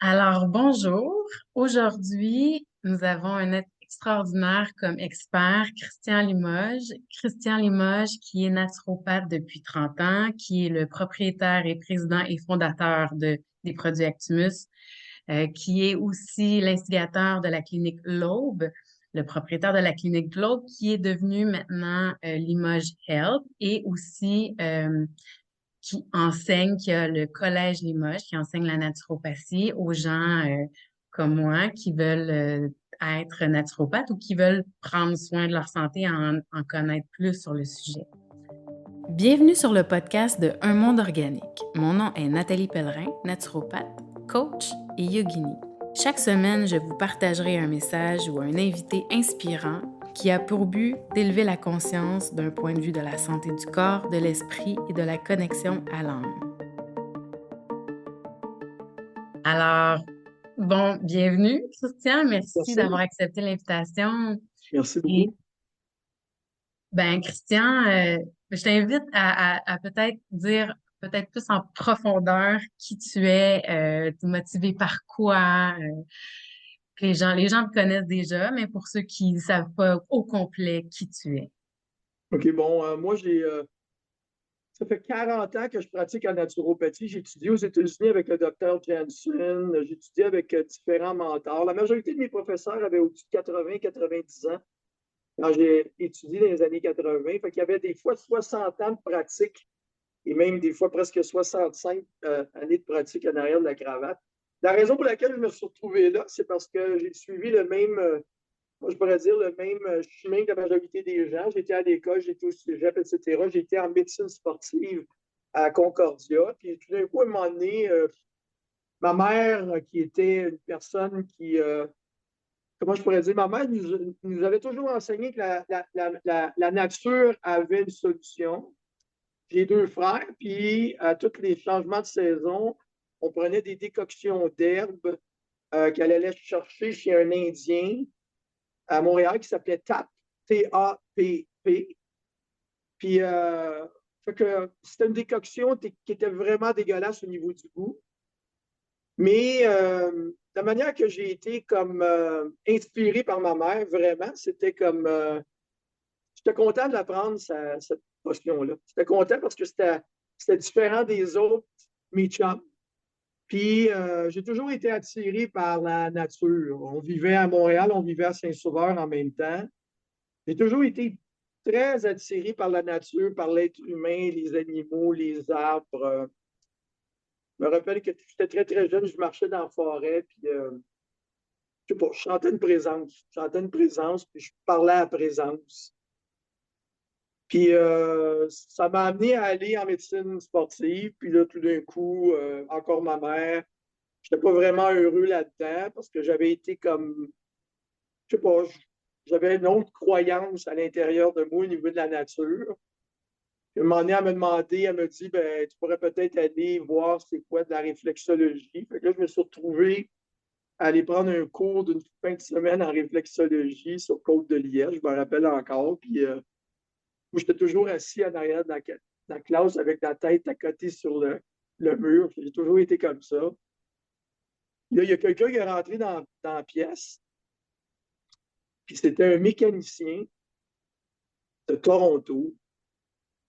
Alors, bonjour. Aujourd'hui, nous avons un être extraordinaire comme expert, Christian Limoges. Christian Limoges, qui est naturopathe depuis 30 ans, qui est le propriétaire et président et fondateur des produits Actimus, qui est aussi l'instigateur de la clinique L'Aube, le propriétaire de la clinique L'Aube, qui est devenu maintenant Limoges Health et aussi qui enseigne, qui a le Collège Limoges, qui enseigne la naturopathie aux gens comme moi qui veulent être naturopathes ou qui veulent prendre soin de leur santé et en connaître plus sur le sujet. Bienvenue sur le podcast de Un monde organique. Mon nom est Nathalie Pellerin, naturopathe, coach et yogini. Chaque semaine, je vous partagerai un message ou un invité inspirant qui a pour but d'élever la conscience d'un point de vue de la santé du corps, de l'esprit et de la connexion à l'âme. Alors, bon, bienvenue, Christian. Merci Merci. d'avoir accepté l'invitation. Merci Et beaucoup. Christian, je t'invite à peut-être dire peut-être plus en profondeur qui tu es, t'es motivé par quoi. Que les gens te connaissent déjà, mais pour ceux qui ne savent pas au complet qui tu es. OK, bon, moi, ça fait 40 ans que je pratique en naturopathie. J'ai étudié aux États-Unis avec le docteur Janssen. J'ai étudié avec différents mentors. La majorité de mes professeurs avaient au-dessus de 80-90 ans quand j'ai étudié dans les années 80. Fait qu'il y avait des fois 60 ans de pratique et même des fois presque 65 années de pratique en arrière de la cravate. La raison pour laquelle je me suis retrouvé là, c'est parce que j'ai suivi le même moi, je pourrais dire le même chemin que la majorité des gens. J'étais à l'école, j'étais au cégep, etc. J'étais en médecine sportive à Concordia. Puis tout d'un coup, à un moment donné, ma mère, qui était une personne comment je pourrais dire, ma mère nous avait toujours enseigné que la nature avait une solution. J'ai deux frères, puis à tous les changements de saison, on prenait des décoctions d'herbes qu'elle allait chercher chez un Indien à Montréal qui s'appelait TAP, T-A-P-P. Puis, fait que c'était une décoction qui était vraiment dégueulasse au niveau du goût. Mais la manière que j'ai été comme inspiré par ma mère, vraiment, c'était comme j'étais content de la prendre, cette potion-là. J'étais content parce que c'était différent des autres, mes chums. Puis j'ai toujours été attiré par la nature. On vivait à Montréal, on vivait à Saint-Sauveur en même temps. J'ai toujours été très attiré par la nature, par l'être humain, les animaux, les arbres. Je me rappelle que j'étais très, très jeune, je marchais dans la forêt, puis je sais pas, je chantais une présence. Je chantais une présence, puis je parlais à la présence. Puis ça m'a amené à aller en médecine sportive. Puis là, tout d'un coup, encore ma mère, je n'étais pas vraiment heureux là-dedans parce que j'avais été comme, je sais pas, j'avais une autre croyance à l'intérieur de moi au niveau de la nature. Puis, à un moment donné, elle m'a demandé, elle me dit, ben, tu pourrais peut-être aller voir c'est quoi de la réflexologie. Fait que là, je me suis retrouvé à aller prendre un cours d'une fin de semaine en réflexologie sur Côte-de-Liège, je me rappelle encore. Puis, moi, j'étais toujours assis en arrière de la classe avec la tête à côté sur le mur. J'ai toujours été comme ça. Là, il y a quelqu'un qui est rentré dans la pièce, puis c'était un mécanicien de Toronto.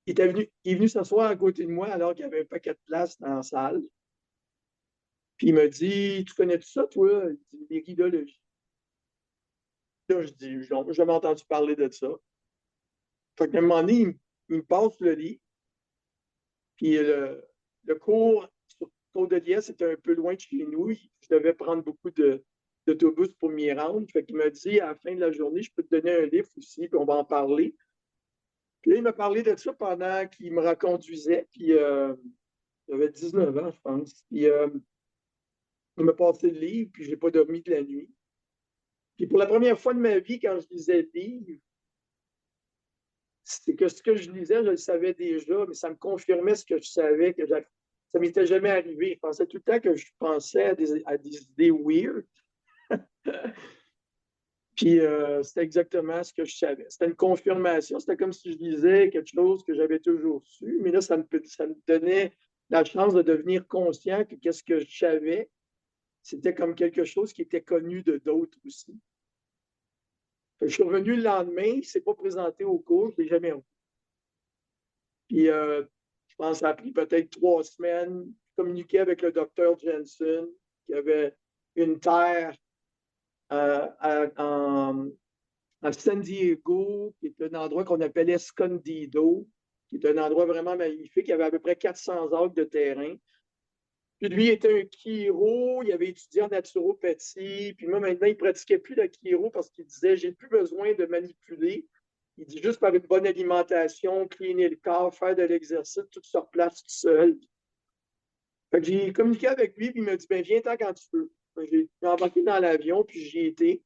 Il est venu s'asseoir à côté de moi alors qu'il y avait un paquet de place dans la salle. Puis il me dit, tu connais tout ça, toi? Il dit, l'iridologie. Là, je dis, j'ai jamais entendu parler de ça. Fait qu'à un moment donné, il me passe le lit. Puis le cours sur Côte-de-Liesse, c'était un peu loin de chez nous. Je devais prendre beaucoup d'autobus pour m'y rendre. Fait qu'il m'a dit, à la fin de la journée, je peux te donner un livre aussi, puis on va en parler. Puis là, il m'a parlé de ça pendant qu'il me reconduisait. Puis j'avais 19 ans, je pense. Puis il m'a passé le livre, puis je n'ai pas dormi de la nuit. Puis pour la première fois de ma vie, quand je lisais le livre, c'est que ce que je lisais, je le savais déjà, mais ça me confirmait ce que je savais, ça ne m'était jamais arrivé. Je pensais tout le temps que je pensais à des idées weird. Puis c'était exactement ce que je savais. C'était une confirmation. C'était comme si je lisais quelque chose que j'avais toujours su, mais là, ça me donnait la chance de devenir conscient que qu'est-ce que je savais, c'était comme quelque chose qui était connu de d'autres aussi. Fait que je suis revenu le lendemain, il ne s'est pas présenté au cours, je ne l'ai jamais revu. Puis je pense que ça a pris peut-être 3 semaines. Je communiquais avec le docteur Jensen, qui avait une terre à San Diego, qui est un endroit qu'on appelait Escondido, qui est un endroit vraiment magnifique. Il y avait à peu près 400 acres de terrain. Puis lui, il était un chiro, il avait étudié en naturopathie. Puis moi, maintenant, il ne pratiquait plus la chiro parce qu'il disait, j'ai plus besoin de manipuler. Il dit juste par une bonne alimentation, cleaner le corps, faire de l'exercice, tout se replace tout seul. Fait que j'ai communiqué avec lui, puis il m'a dit, ben viens-t'en quand tu peux. J'ai embarqué dans l'avion, puis j'y étais.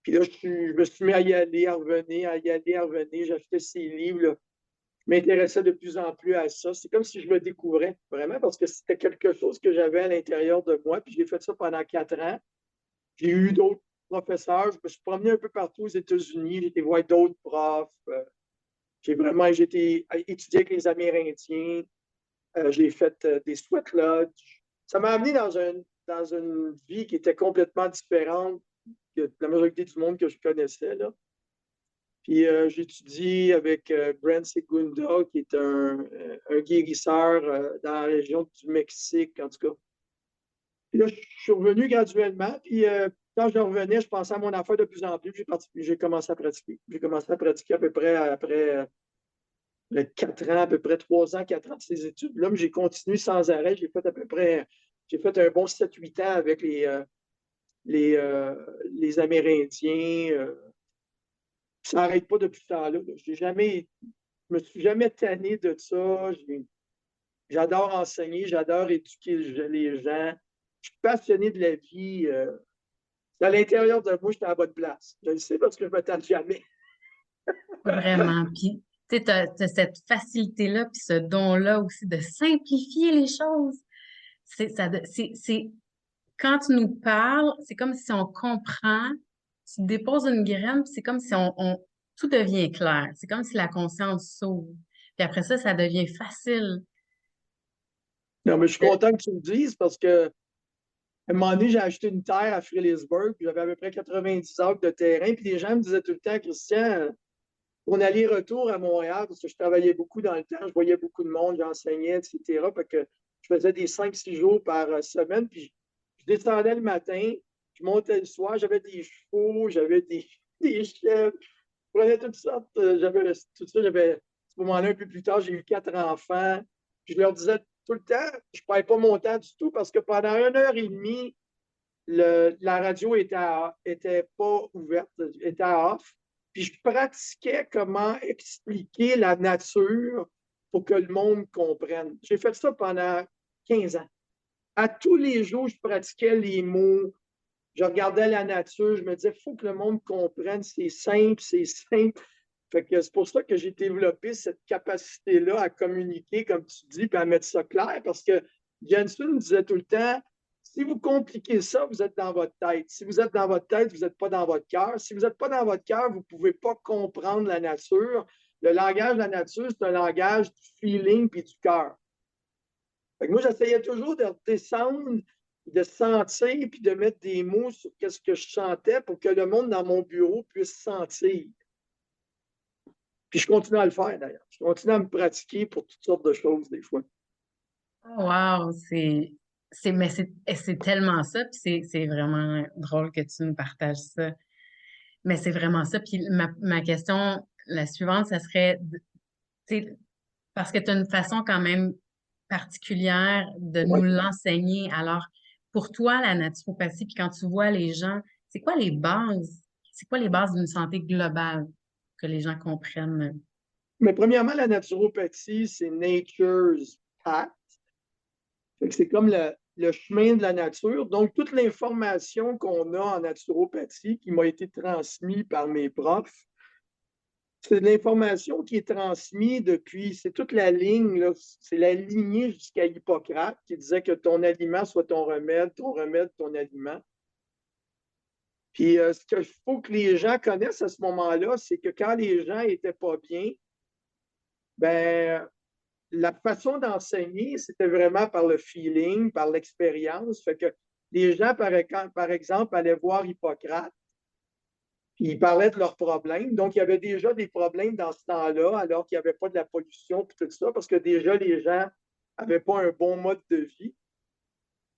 Puis là, je me suis mis à y aller, à revenir, à y aller, à revenir. J'achetais ses livres, là. Je m'intéressais de plus en plus à ça. C'est comme si je me découvrais, vraiment, parce que c'était quelque chose que j'avais à l'intérieur de moi. Puis j'ai fait ça pendant 4 ans. J'ai eu d'autres professeurs. Je me suis promené un peu partout aux États-Unis. J'ai été voir d'autres profs. J'ai été étudier avec les Amérindiens. J'ai fait des sweat lodges. Ça m'a amené dans une vie qui était complètement différente que la majorité du monde que je connaissais, là. Puis j'étudie avec Brent Segunda, qui est un guérisseur dans la région du Mexique, en tout cas. Puis là, je suis revenu graduellement. Puis quand je revenais, je pensais à mon affaire de plus en plus. J'ai commencé à pratiquer. J'ai commencé à pratiquer à peu près après 4 ans, à peu près 3 ans, 4 ans de ces études-là. Mais j'ai continué sans arrêt. J'ai fait un bon 7-8 ans avec les Amérindiens. Ça n'arrête pas depuis ce temps-là. Je me suis jamais tanné de ça. J'adore enseigner, j'adore éduquer les gens. Je suis passionné de la vie. À l'intérieur de moi, j'étais à la bonne place. Je le sais parce que je ne me tente jamais. Vraiment. Puis, tu sais, t'as cette facilité-là, puis ce don-là aussi de simplifier les choses. Quand tu nous parles, c'est comme si on comprend, tu déposes une graine, puis c'est comme si tout devient clair. C'est comme si la conscience s'ouvre. Puis après ça, ça devient facile. Non, mais je suis content que tu me dises parce que à un moment donné, j'ai acheté une terre à Philipsburg, puis j'avais à peu près 90 acres de terrain, puis les gens me disaient tout le temps, Christian, pour aller-retour à Montréal, parce que je travaillais beaucoup dans le temps, je voyais beaucoup de monde, j'enseignais, etc. Fait que je faisais des 5-6 jours par semaine, puis je descendais le matin, je montais le soir, j'avais des chevaux, j'avais des chèvres, je prenais toutes sortes, j'avais tout ça, à ce moment-là, un peu plus tard, j'ai eu 4 enfants, puis je leur disais tout le temps, je ne perdais pas mon temps du tout, parce que pendant 1 heure et demie, la radio était pas ouverte, était off. Puis je pratiquais comment expliquer la nature pour que le monde comprenne. J'ai fait ça pendant 15 ans. À tous les jours, je pratiquais les mots, je regardais la nature, je me disais, il faut que le monde comprenne, c'est simple, c'est simple. Fait que c'est pour ça que j'ai développé cette capacité-là à communiquer, comme tu dis, puis à mettre ça clair, parce que Jensen me disait tout le temps, si vous compliquez ça, vous êtes dans votre tête. Si vous êtes dans votre tête, vous n'êtes pas dans votre cœur. Si vous n'êtes pas dans votre cœur, vous ne pouvez pas comprendre la nature. Le langage de la nature, c'est un langage du feeling puis du cœur. Moi, j'essayais toujours de descendre, de sentir, puis de mettre des mots sur ce que je sentais pour que le monde dans mon bureau puisse sentir. Puis je continue à le faire d'ailleurs. Je continue à me pratiquer pour toutes sortes de choses des fois. Oh, wow, mais c'est tellement ça, puis c'est vraiment drôle que tu nous partages ça. Mais c'est vraiment ça. Puis ma question, la suivante, ça serait, tu sais, parce que tu as une façon quand même particulière de nous Ouais. l'enseigner. Alors, pour toi, la naturopathie, puis quand tu vois les gens, c'est quoi les bases? C'est quoi les bases d'une santé globale que les gens comprennent? Mais premièrement, la naturopathie, c'est nature's path. C'est comme le chemin de la nature. Donc, toute l'information qu'on a en naturopathie qui m'a été transmise par mes profs, c'est de l'information qui est transmise depuis, c'est toute la ligne, là, c'est la lignée jusqu'à Hippocrate qui disait que ton aliment soit ton remède, ton aliment. Puis ce qu'il faut que les gens connaissent à ce moment-là, c'est que quand les gens n'étaient pas bien, ben, la façon d'enseigner, c'était vraiment par le feeling, par l'expérience. Fait que les gens, par exemple, allaient voir Hippocrate, puis ils parlaient de leurs problèmes. Donc, il y avait déjà des problèmes dans ce temps-là, alors qu'il n'y avait pas de la pollution et tout ça, parce que déjà, les gens n'avaient pas un bon mode de vie.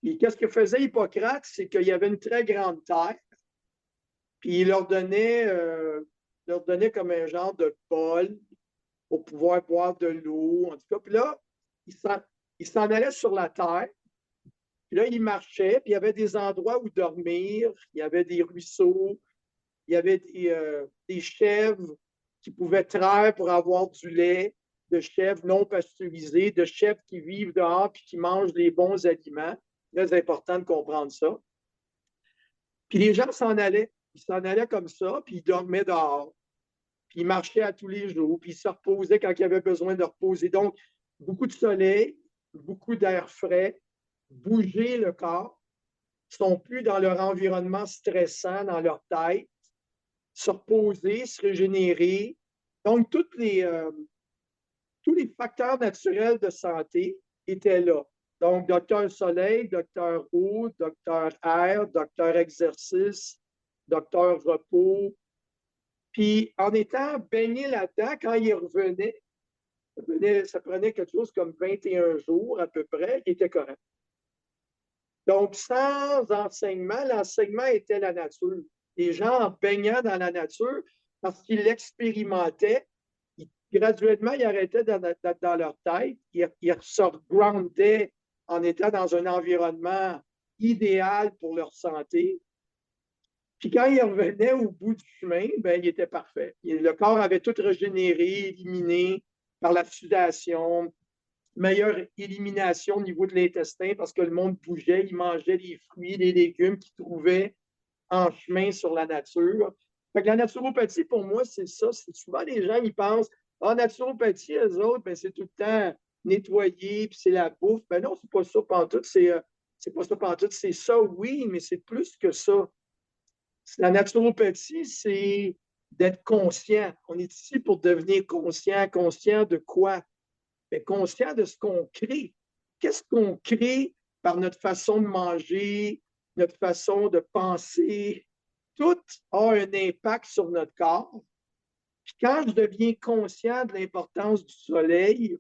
Et qu'est-ce que faisait Hippocrate? C'est qu'il y avait une très grande terre, puis il leur donnait comme un genre de bol pour pouvoir boire de l'eau. En tout cas, puis là, il s'en allait sur la terre, puis là, il marchait, puis il y avait des endroits où dormir, il y avait des ruisseaux, il y avait des chèvres qui pouvaient traire pour avoir du lait, de chèvres non pasteurisées, de chèvres qui vivent dehors puis qui mangent les bons aliments. Très important de comprendre ça. Puis les gens s'en allaient. Ils s'en allaient comme ça, puis ils dormaient dehors. Puis ils marchaient à tous les jours, puis ils se reposaient quand il y avait besoin de reposer. Donc, beaucoup de soleil, beaucoup d'air frais, bouger le corps. Ils ne sont plus dans leur environnement stressant, dans leur tête, se reposer, se régénérer. Donc, tous les facteurs naturels de santé étaient là. Donc, docteur soleil, docteur eau, docteur air, docteur exercice, docteur repos. Puis, en étant baigné là-dedans, quand il revenait, ça prenait quelque chose comme 21 jours à peu près, il était correct. Donc, sans enseignement, l'enseignement était la nature. Les gens, en baignant dans la nature, parce qu'ils l'expérimentaient, graduellement, ils arrêtaient dans leur tête, ils se groundaient en étant dans un environnement idéal pour leur santé. Puis quand ils revenaient au bout du chemin, ben, il était parfait. Le corps avait tout régénéré, éliminé par la sudation, meilleure élimination au niveau de l'intestin parce que le monde bougeait, il mangeait les fruits, les légumes qu'ils trouvaient en chemin sur la nature. Fait que la naturopathie, pour moi, c'est ça. C'est souvent les gens, ils pensent, ah, naturopathie, eux autres, ben, c'est tout le temps nettoyer, puis c'est la bouffe. Ben non, c'est pas ça pantoute. C'est pas ça pantoute. C'est ça, oui, mais c'est plus que ça. La naturopathie, c'est d'être conscient. On est ici pour devenir conscient. Conscient de quoi? Mais conscient de ce qu'on crée. Qu'est-ce qu'on crée par notre façon de manger, notre façon de penser? Tout a un impact sur notre corps. Puis quand je deviens conscient de l'importance du soleil,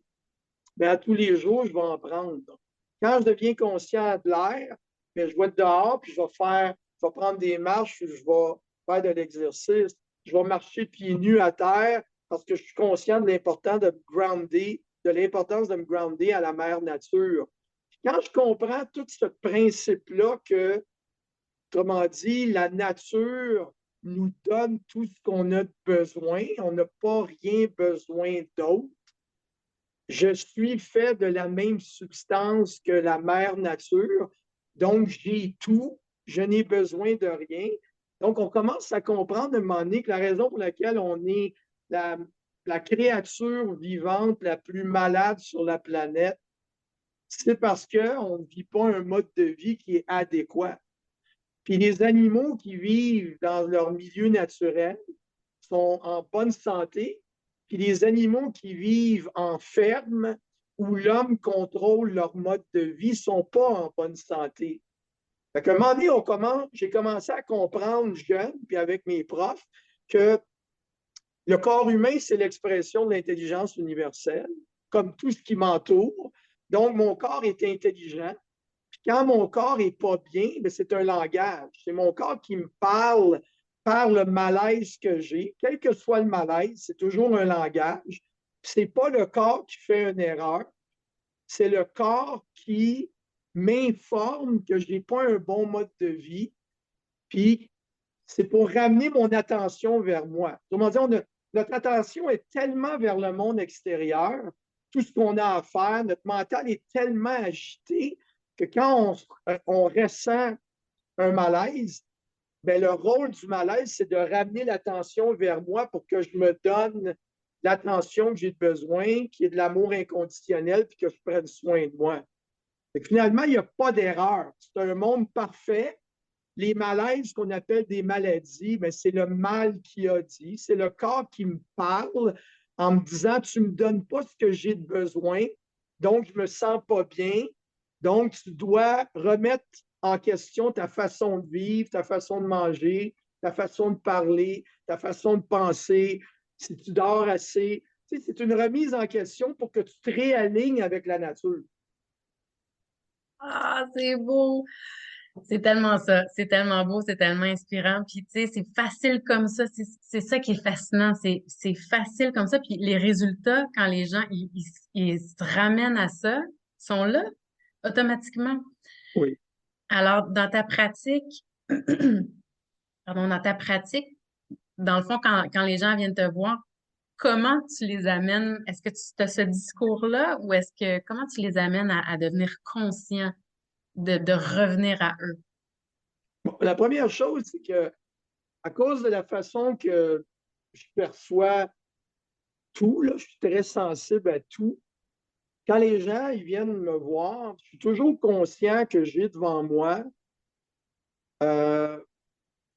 bien, à tous les jours, je vais en prendre. Quand je deviens conscient de l'air, bien, je vais être dehors, puis je vais prendre des marches, je vais faire de l'exercice. Je vais marcher pieds nus à terre parce que je suis conscient de l'importance de me grounder, de l'importance de me grounder à la mère nature. Puis quand je comprends tout ce principe-là que, autrement dit, la nature nous donne tout ce qu'on a besoin, on n'a pas rien besoin d'autre. Je suis fait de la même substance que la mère nature, donc j'ai tout, je n'ai besoin de rien. Donc, on commence à comprendre à un moment donné que la raison pour laquelle on est la créature vivante la plus malade sur la planète, c'est parce qu'on ne vit pas un mode de vie qui est adéquat. Puis les animaux qui vivent dans leur milieu naturel sont en bonne santé, puis les animaux qui vivent en ferme où l'homme contrôle leur mode de vie ne sont pas en bonne santé. Fait qu'à un moment donné, j'ai commencé à comprendre jeune, puis avec mes profs, que le corps humain, c'est l'expression de l'intelligence universelle, comme tout ce qui m'entoure. Donc, mon corps est intelligent. Puis quand mon corps n'est pas bien, bien, c'est un langage. C'est mon corps qui me parle par le malaise que j'ai. Quel que soit le malaise, c'est toujours un langage. Ce n'est pas le corps qui fait une erreur, c'est le corps qui m'informe que je n'ai pas un bon mode de vie, puis c'est pour ramener mon attention vers moi. Autrement dit, notre attention est tellement vers le monde extérieur, tout ce qu'on a à faire, notre mental est tellement agité que quand on ressent un malaise, bien, le rôle du malaise, c'est de ramener l'attention vers moi pour que je me donne l'attention que j'ai besoin, qui est de l'amour inconditionnel, puis que je prenne soin de moi. Et finalement, il n'y a pas d'erreur. C'est un monde parfait. Les malaises qu'on appelle des maladies, bien, c'est le mal qui a dit. C'est le corps qui me parle en me disant, tu ne me donnes pas ce que j'ai de besoin, donc je ne me sens pas bien. Donc, tu dois remettre en question ta façon de vivre, ta façon de manger, ta façon de parler, ta façon de penser, si tu dors assez. Tu sais, c'est une remise en question pour que tu te réalignes avec la nature. Ah, c'est beau! C'est tellement ça. C'est tellement beau, c'est tellement inspirant. Puis, tu sais, c'est facile comme ça. C'est ça qui est fascinant. C'est facile comme ça. Puis, les résultats, quand les gens ils se ramènent à ça, sont là automatiquement. Oui. Alors, dans ta pratique, pardon, dans ta pratique, dans le fond, quand les gens viennent te voir, comment tu les amènes? Est-ce que tu as ce discours-là ou comment tu les amènes à devenir conscients de revenir à eux? Bon, la première chose, c'est que à cause de la façon que je perçois tout, là, je suis très sensible à tout. Quand les gens ils viennent me voir, je suis toujours conscient que j'ai devant moi euh,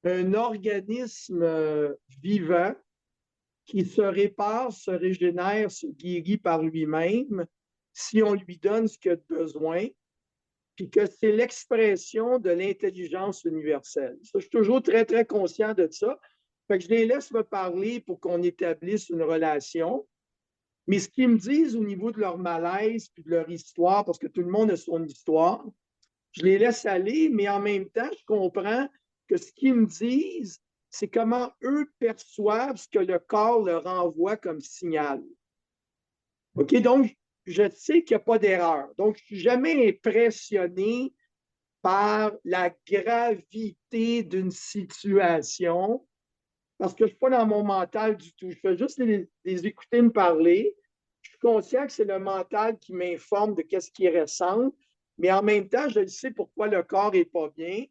un organisme vivant qui se répare, se régénère, se guérit par lui-même si on lui donne ce qu'il a besoin, puis que c'est l'expression de l'intelligence universelle. Ça, je suis toujours très, très conscient de ça. Fait que je les laisse me parler pour qu'on établisse une relation. Mais ce qu'ils me disent au niveau de leur malaise puis de leur histoire, parce que tout le monde a son histoire, je les laisse aller, mais en même temps, je comprends que ce qu'ils me disent, c'est comment eux perçoivent ce que le corps leur envoie comme signal. OK? Donc, je sais qu'il n'y a pas d'erreur. Donc, je ne suis jamais impressionné par la gravité d'une situation parce que je ne suis pas dans mon mental du tout. Je fais juste les écouter me parler. Je suis conscient que c'est le mental qui m'informe de ce qu'ils ressentent, mais en même temps, je sais pourquoi le corps n'est pas bien.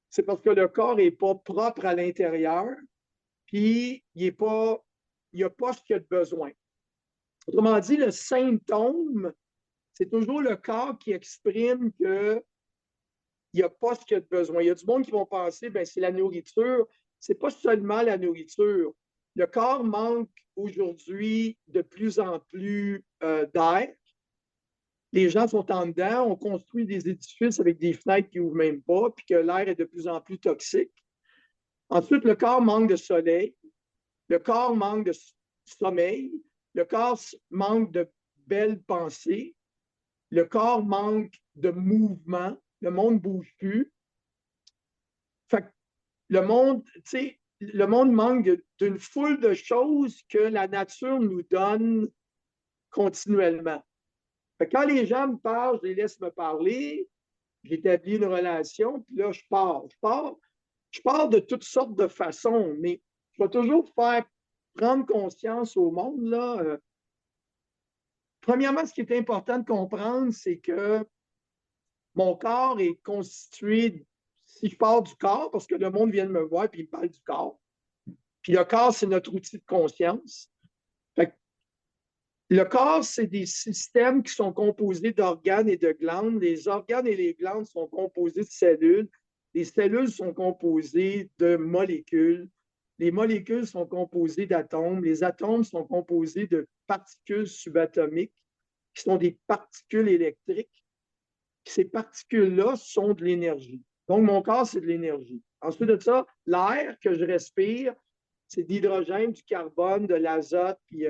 C'est parce que le corps n'est pas propre à l'intérieur, puis il n'a pas ce qu'il a de besoin. Autrement dit, le symptôme, c'est toujours le corps qui exprime qu'il n'y a pas ce qu'il a de besoin. Il y a du monde qui vont penser, ben c'est la nourriture. C'est pas seulement la nourriture. Le corps manque aujourd'hui de plus en plus d'air. Les gens sont en dedans, on construit des édifices avec des fenêtres qui n'ouvrent même pas, puis que l'air est de plus en plus toxique. Ensuite, le corps manque de soleil, le corps manque de sommeil, le corps manque de belles pensées, le corps manque de mouvement, le monde ne bouge plus. Fait que le monde manque d'une foule de choses que la nature nous donne continuellement. Fait que quand les gens me parlent, je les laisse me parler, j'établis une relation, puis là, je pars. Je pars de toutes sortes de façons, mais je vais toujours faire prendre conscience au monde. Là. Premièrement, ce qui est important de comprendre, c'est que mon corps est constitué, si je pars du corps, parce que le monde vient de me voir et il me parle du corps. Puis le corps, c'est notre outil de conscience. Fait que le corps, c'est des systèmes qui sont composés d'organes et de glandes. Les organes et les glandes sont composés de cellules. Les cellules sont composées de molécules. Les molécules sont composées d'atomes. Les atomes sont composés de particules subatomiques, qui sont des particules électriques. Ces particules-là sont de l'énergie. Donc, mon corps, c'est de l'énergie. Ensuite de ça, l'air que je respire, c'est de l'hydrogène, du carbone, de l'azote, puis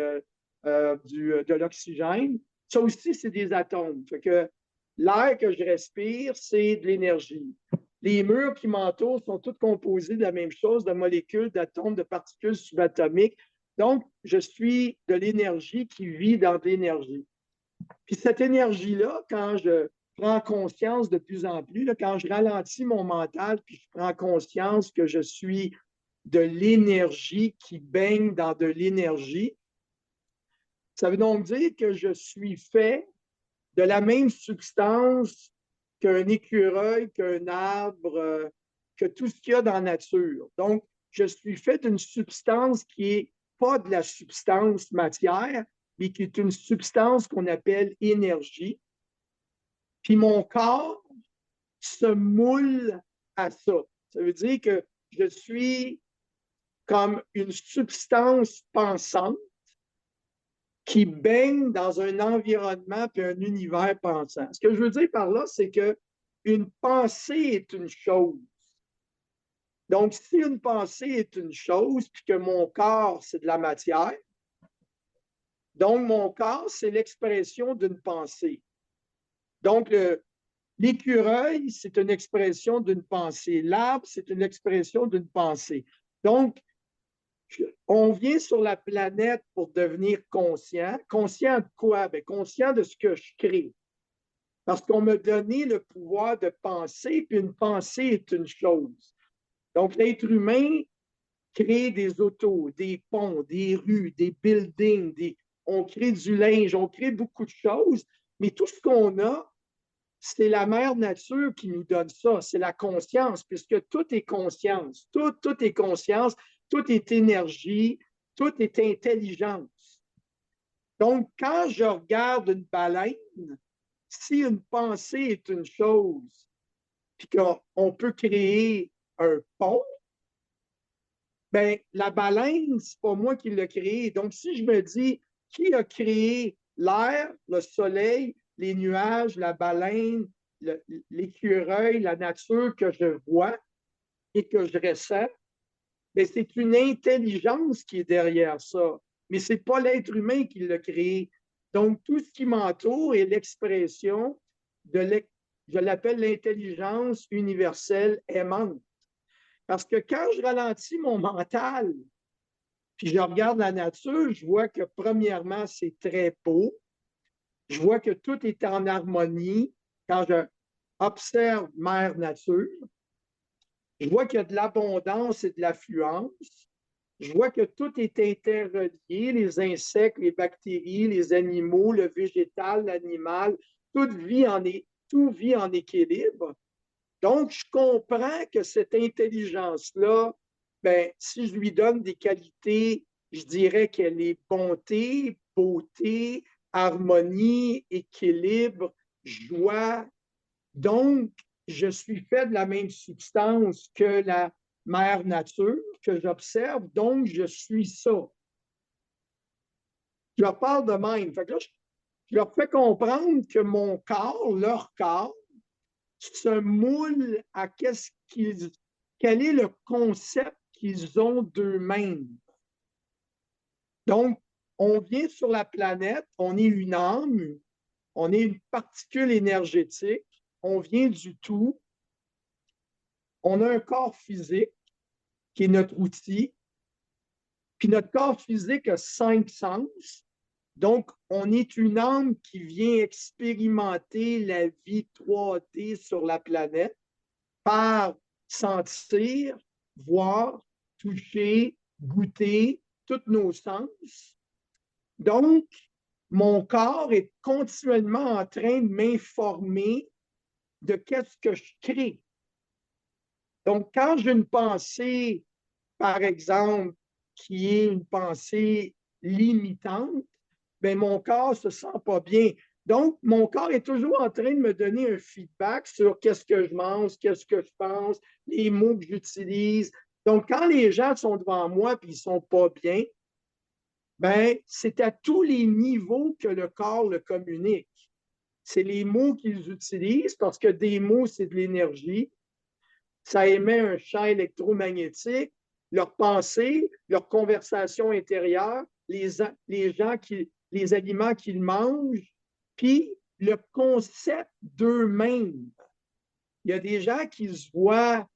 de l'oxygène. Ça aussi, c'est des atomes. Fait que l'air que je respire, c'est de l'énergie. Les murs qui m'entourent sont tous composés de la même chose, de molécules, d'atomes, de particules subatomiques. Donc, je suis de l'énergie qui vit dans de l'énergie. Puis cette énergie-là, quand je prends conscience de plus en plus, là, quand je ralentis mon mental, puis je prends conscience que je suis de l'énergie qui baigne dans de l'énergie, ça veut donc dire que je suis fait de la même substance qu'un écureuil, qu'un arbre, que tout ce qu'il y a dans la nature. Donc, je suis fait d'une substance qui n'est pas de la substance matière, mais qui est une substance qu'on appelle énergie. Puis mon corps se moule à ça. Ça veut dire que je suis comme une substance pensante qui baigne dans un environnement et un univers pensant. Ce que je veux dire par là, c'est que une pensée est une chose. Donc, si une pensée est une chose, puis que mon corps, c'est de la matière, donc mon corps, c'est l'expression d'une pensée. Donc, l'écureuil, c'est une expression d'une pensée. L'arbre, c'est une expression d'une pensée. Donc, on vient sur la planète pour devenir conscient. Conscient de quoi? Bien, conscient de ce que je crée. Parce qu'on m'a donné le pouvoir de penser, puis une pensée est une chose. Donc, l'être humain crée des autos, des ponts, des rues, des buildings, on crée du linge, on crée beaucoup de choses, mais tout ce qu'on a, c'est la mère nature qui nous donne ça, c'est la conscience, puisque tout est conscience, tout est conscience, tout est énergie, tout est intelligence. Donc, quand je regarde une baleine, si une pensée est une chose, puis qu'on peut créer un pont, ben, la baleine, c'est pas moi qui l'ai créée. Donc, si je me dis qui a créé l'air, le soleil, les nuages, la baleine, l'écureuil, la nature que je vois et que je ressens, ben, c'est une intelligence qui est derrière ça. Mais ce n'est pas l'être humain qui l'a créé. Donc, tout ce qui m'entoure est l'expression je l'appelle l'intelligence universelle aimante. Parce que quand je ralentis mon mental, puis je regarde la nature, je vois que premièrement, c'est très beau. Je vois que tout est en harmonie quand je observe Mère Nature. Je vois qu'il y a de l'abondance et de l'affluence. Je vois que tout est interrelié, les insectes, les bactéries, les animaux, le végétal, l'animal, tout vit en équilibre. Donc, je comprends que cette intelligence-là, ben, si je lui donne des qualités, je dirais qu'elle est bonté, beauté, harmonie, équilibre, joie. Donc, je suis fait de la même substance que la mère nature que j'observe, donc je suis ça. Je leur parle de même. Fait que là, je leur fais comprendre que mon corps, leur corps, se moule à quel est le concept qu'ils ont d'eux-mêmes. Donc, on vient sur la planète, on est une âme, on est une particule énergétique, on vient du tout, on a un corps physique qui est notre outil, puis notre corps physique a 5 sens. Donc, on est une âme qui vient expérimenter la vie 3D sur la planète par sentir, voir, toucher, goûter, tous nos sens. Donc, mon corps est continuellement en train de m'informer de qu'est-ce que je crée. Donc, quand j'ai une pensée, par exemple, qui est une pensée limitante, bien, mon corps ne se sent pas bien. Donc, mon corps est toujours en train de me donner un feedback sur qu'est-ce que je mange, qu'est-ce que je pense, les mots que j'utilise. Donc, quand les gens sont devant moi et ils ne sont pas bien, ben, c'est à tous les niveaux que le corps le communique. C'est les mots qu'ils utilisent parce que des mots, c'est de l'énergie. Ça émet un champ électromagnétique. Leurs pensées, leurs conversations intérieures, les aliments qu'ils mangent, puis le concept d'eux-mêmes. Il y a des gens qui se voient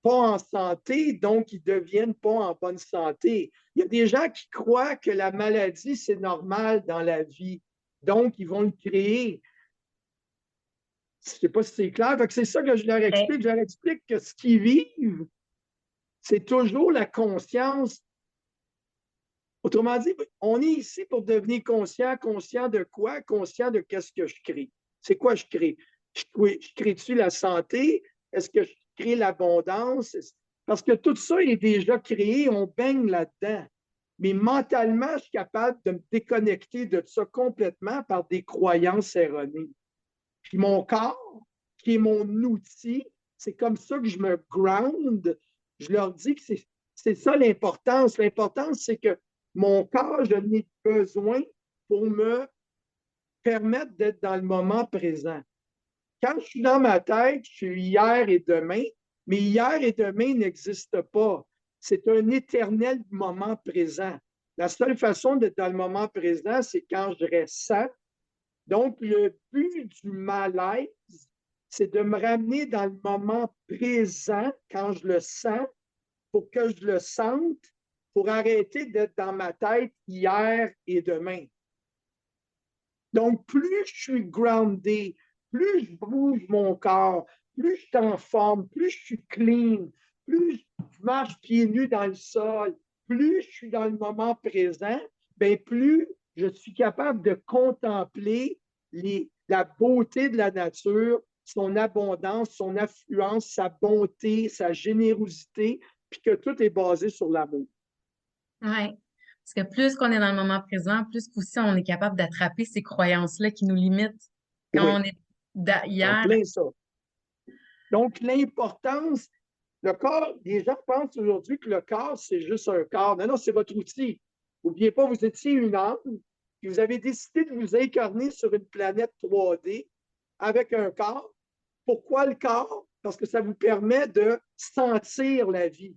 pas en santé, donc ils ne deviennent pas en bonne santé. Il y a des gens qui croient que la maladie, c'est normal dans la vie, donc ils vont le créer. Je ne sais pas si c'est clair. C'est ça que je leur explique. Je leur explique que ce qu'ils vivent, c'est toujours la conscience. Autrement dit, on est ici pour devenir conscient. Conscient de quoi? Conscient de qu'est-ce que je crée. C'est quoi je crée? Je crée-tu la santé? Est-ce que je crée l'abondance? Parce que tout ça est déjà créé, on baigne là-dedans. Mais mentalement, je suis capable de me déconnecter de ça complètement par des croyances erronées. Puis mon corps, qui est mon outil, c'est comme ça que je me ground. Je leur dis que c'est ça l'importance. L'importance, c'est que mon corps, je n'ai besoin pour me permettre d'être dans le moment présent. Quand je suis dans ma tête, je suis hier et demain, mais hier et demain n'existent pas. C'est un éternel moment présent. La seule façon d'être dans le moment présent, c'est quand je ressens. Donc, le but du malaise, c'est de me ramener dans le moment présent quand je le sens, pour que je le sente, pour arrêter d'être dans ma tête hier et demain. Donc, plus je suis groundé, plus je bouge mon corps, plus je suis en forme, plus je suis clean, plus je marche pieds nus dans le sol, plus je suis dans le moment présent, bien plus je suis capable de contempler la beauté de la nature, son abondance, son affluence, sa bonté, sa générosité, puis que tout est basé sur l'amour. Ouais. Parce que plus qu'on est dans le moment présent, plus qu'aussi on est capable d'attraper ces croyances-là qui nous limitent. Quand Oui, on est en hier, plein ça. Donc, l'importance, le corps, les gens pensent aujourd'hui que le corps, c'est juste un corps. Non, non, c'est votre outil. N'oubliez pas, vous étiez une âme, puis vous avez décidé de vous incarner sur une planète 3D avec un corps. Pourquoi le corps? Parce que ça vous permet de sentir la vie.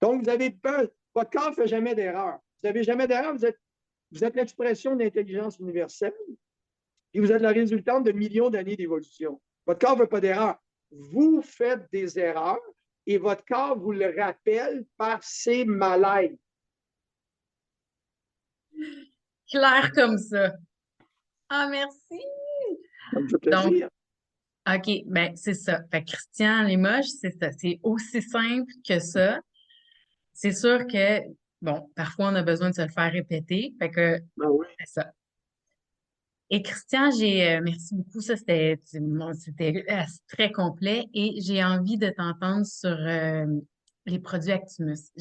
Donc, votre corps ne fait jamais d'erreur. Vous n'avez jamais d'erreur, vous êtes l'expression de l'intelligence universelle et vous êtes la résultante de millions d'années d'évolution. Votre corps ne veut pas d'erreur. Vous faites des erreurs et votre corps vous le rappelle par ses malaises. clair comme ça. Ah, merci. Ça me fait Donc, plaisir. OK, ben c'est ça. Fait que Christian Limoges, c'est ça. C'est aussi simple que ça. C'est sûr que, bon, parfois on a besoin de se le faire répéter. Fait que Ah oui. c'est ça. Et Christian, merci beaucoup. Ça, c'était très complet. Et j'ai envie de t'entendre sur les produits Actimus.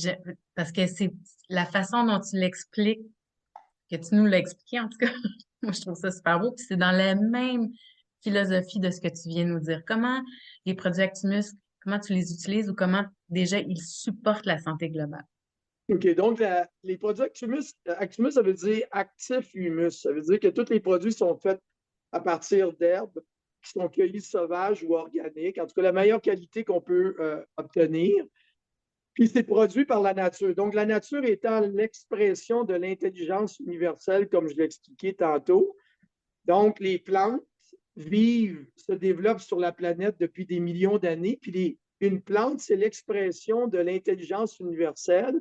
Parce que c'est la façon dont tu l'expliques, que tu nous l'as expliqué, en tout cas. Moi, je trouve ça super beau. Puis c'est dans la même philosophie de ce que tu viens de nous dire. Comment les produits Actimus, comment tu les utilises ou comment déjà ils supportent la santé globale? OK, donc les produits Actimus, ça veut dire actif humus. Ça veut dire que tous les produits sont faits à partir d'herbes qui sont cueillies sauvages ou organiques, en tout cas la meilleure qualité qu'on peut obtenir. Puis c'est produit par la nature. Donc la nature étant l'expression de l'intelligence universelle, comme je l'ai expliqué tantôt. Donc les plantes vivent, se développent sur la planète depuis des millions d'années. Puis une plante, c'est l'expression de l'intelligence universelle,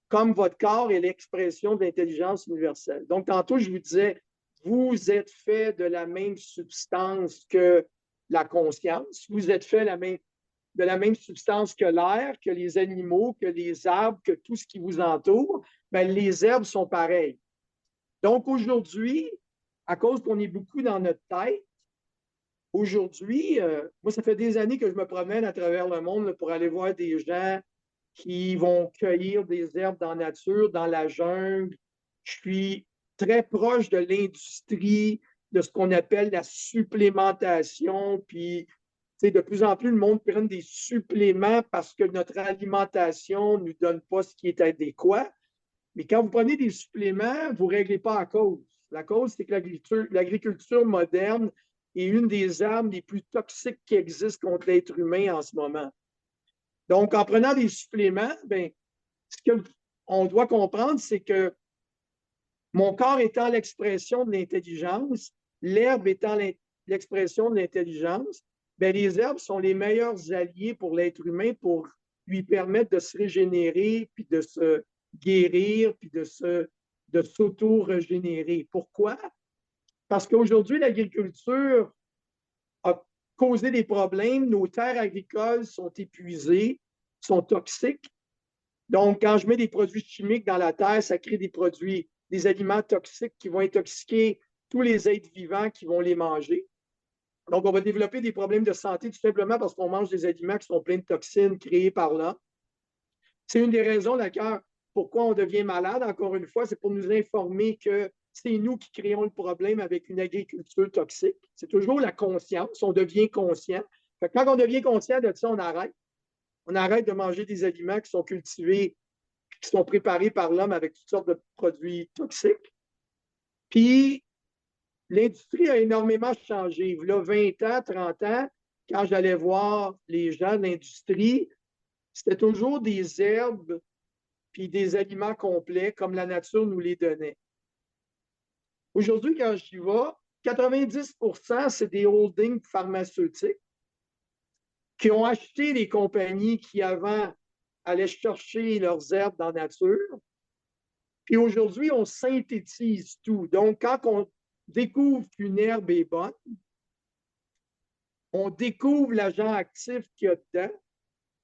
comme votre corps est l'expression de l'intelligence universelle. Donc, tantôt, je vous disais, vous êtes fait de la même substance que la conscience, vous êtes fait de la même substance que l'air, que les animaux, que les arbres, que tout ce qui vous entoure. Bien, les herbes sont pareilles. Donc, aujourd'hui, à cause qu'on est beaucoup dans notre tête, aujourd'hui, moi, ça fait des années que je me promène à travers le monde là, pour aller voir des gens qui vont cueillir des herbes dans la nature, dans la jungle. Je suis très proche de l'industrie, de ce qu'on appelle la supplémentation. Puis, de plus en plus, le monde prend des suppléments parce que notre alimentation ne nous donne pas ce qui est adéquat. Mais quand vous prenez des suppléments, vous ne réglez pas la cause. La cause, c'est que l'agriculture moderne est une des armes les plus toxiques qui existent contre l'être humain en ce moment. Donc, en prenant des suppléments, ben, ce qu'on doit comprendre, c'est que mon corps étant l'expression de l'intelligence, l'herbe étant l'expression de l'intelligence, ben, les herbes sont les meilleurs alliés pour l'être humain pour lui permettre de se régénérer, puis de se guérir, puis de s'auto-régénérer. Pourquoi? Parce qu'aujourd'hui, l'agriculture a causé des problèmes. Nos terres agricoles sont épuisées, sont toxiques. Donc, quand je mets des produits chimiques dans la terre, ça crée des produits, des aliments toxiques qui vont intoxiquer tous les êtres vivants qui vont les manger. Donc, on va développer des problèmes de santé tout simplement parce qu'on mange des aliments qui sont pleins de toxines créées par là. C'est une des raisons, d'accord, pourquoi on devient malade, encore une fois, c'est pour nous informer que c'est nous qui créons le problème avec une agriculture toxique. C'est toujours la conscience, on devient conscient. Fait que quand on devient conscient de ça, on arrête. On arrête de manger des aliments qui sont cultivés, qui sont préparés par l'homme avec toutes sortes de produits toxiques. Puis, l'industrie a énormément changé. Il y a 20 ans, 30 ans, quand j'allais voir les gens de l'industrie, c'était toujours des herbes puis des aliments complets comme la nature nous les donnait. Aujourd'hui, quand j'y vais, 90%, c'est des holdings pharmaceutiques qui ont acheté les compagnies qui avant allaient chercher leurs herbes dans la nature. Puis aujourd'hui, on synthétise tout. Donc, quand on découvre qu'une herbe est bonne, on découvre l'agent actif qu'il y a dedans,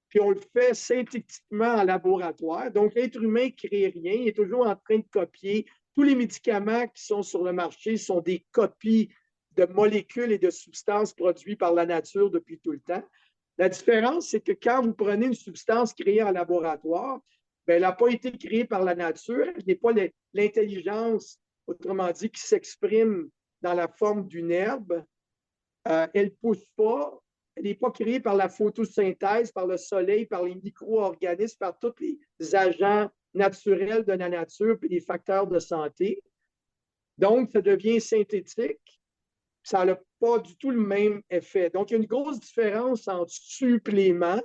puis on le fait synthétiquement en laboratoire. Donc, l'être humain ne crée rien, il est toujours en train de copier. Tous les médicaments qui sont sur le marché sont des copies de molécules et de substances produites par la nature depuis tout le temps. La différence, c'est que quand vous prenez une substance créée en laboratoire, bien, elle n'a pas été créée par la nature, elle n'est pas l'intelligence, autrement dit, qui s'exprime dans la forme d'une herbe. Elle ne pousse pas, elle n'est pas créée par la photosynthèse, par le soleil, par les micro-organismes, par tous les agents naturels de la nature et les facteurs de santé. Donc, ça devient synthétique. Ça n'a pas du tout le même effet. Donc, il y a une grosse différence entre suppléments,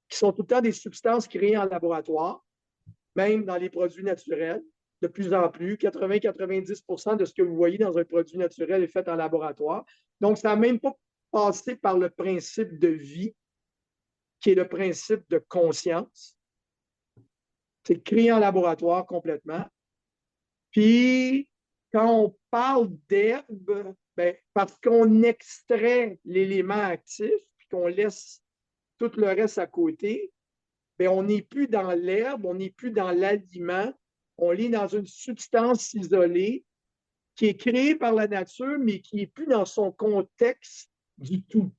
qui sont tout le temps des substances créées en laboratoire, même dans les produits naturels, de plus en plus. 80-90% de ce que vous voyez dans un produit naturel est fait en laboratoire. Donc, ça n'a même pas passé par le principe de vie, qui est le principe de conscience. C'est créé en laboratoire complètement. Puis, quand on parle d'herbe, ben, parce qu'on extrait l'élément actif, puis qu'on laisse tout le reste à côté, ben, on n'est plus dans l'herbe, on n'est plus dans l'aliment, on est dans une substance isolée qui est créée par la nature, mais qui n'est plus dans son contexte du tout.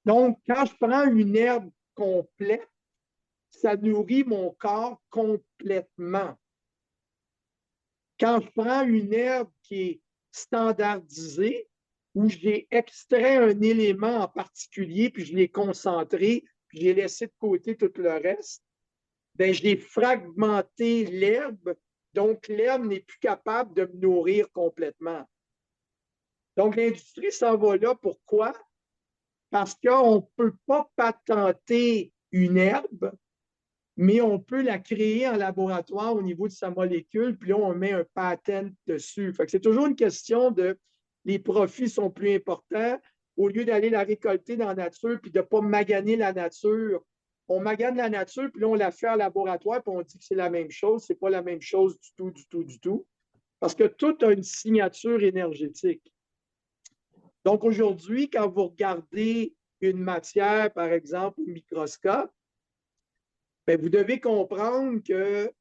Donc, quand je prends une herbe complète, ça nourrit mon corps complètement. Quand je prends une herbe qui est standardisée, où j'ai extrait un élément en particulier, puis je l'ai concentré, puis j'ai laissé de côté tout le reste, ben, j'ai fragmenté l'herbe, donc l'herbe n'est plus capable de me nourrir complètement. Donc, l'industrie s'en va là. Pourquoi? Parce qu'on ne peut pas patenter une herbe, mais on peut la créer en laboratoire au niveau de sa molécule, puis là, on met un patent dessus. Fait que c'est toujours une question de les profits sont plus importants. Au lieu d'aller la récolter dans la nature, puis de ne pas maganer la nature, on magane la nature, puis là, on la fait en laboratoire, puis on dit que c'est la même chose. Ce n'est pas la même chose du tout, du tout, du tout. Parce que tout a une signature énergétique. Donc, aujourd'hui, quand vous regardez une matière, par exemple, au microscope, bien, vous devez comprendre que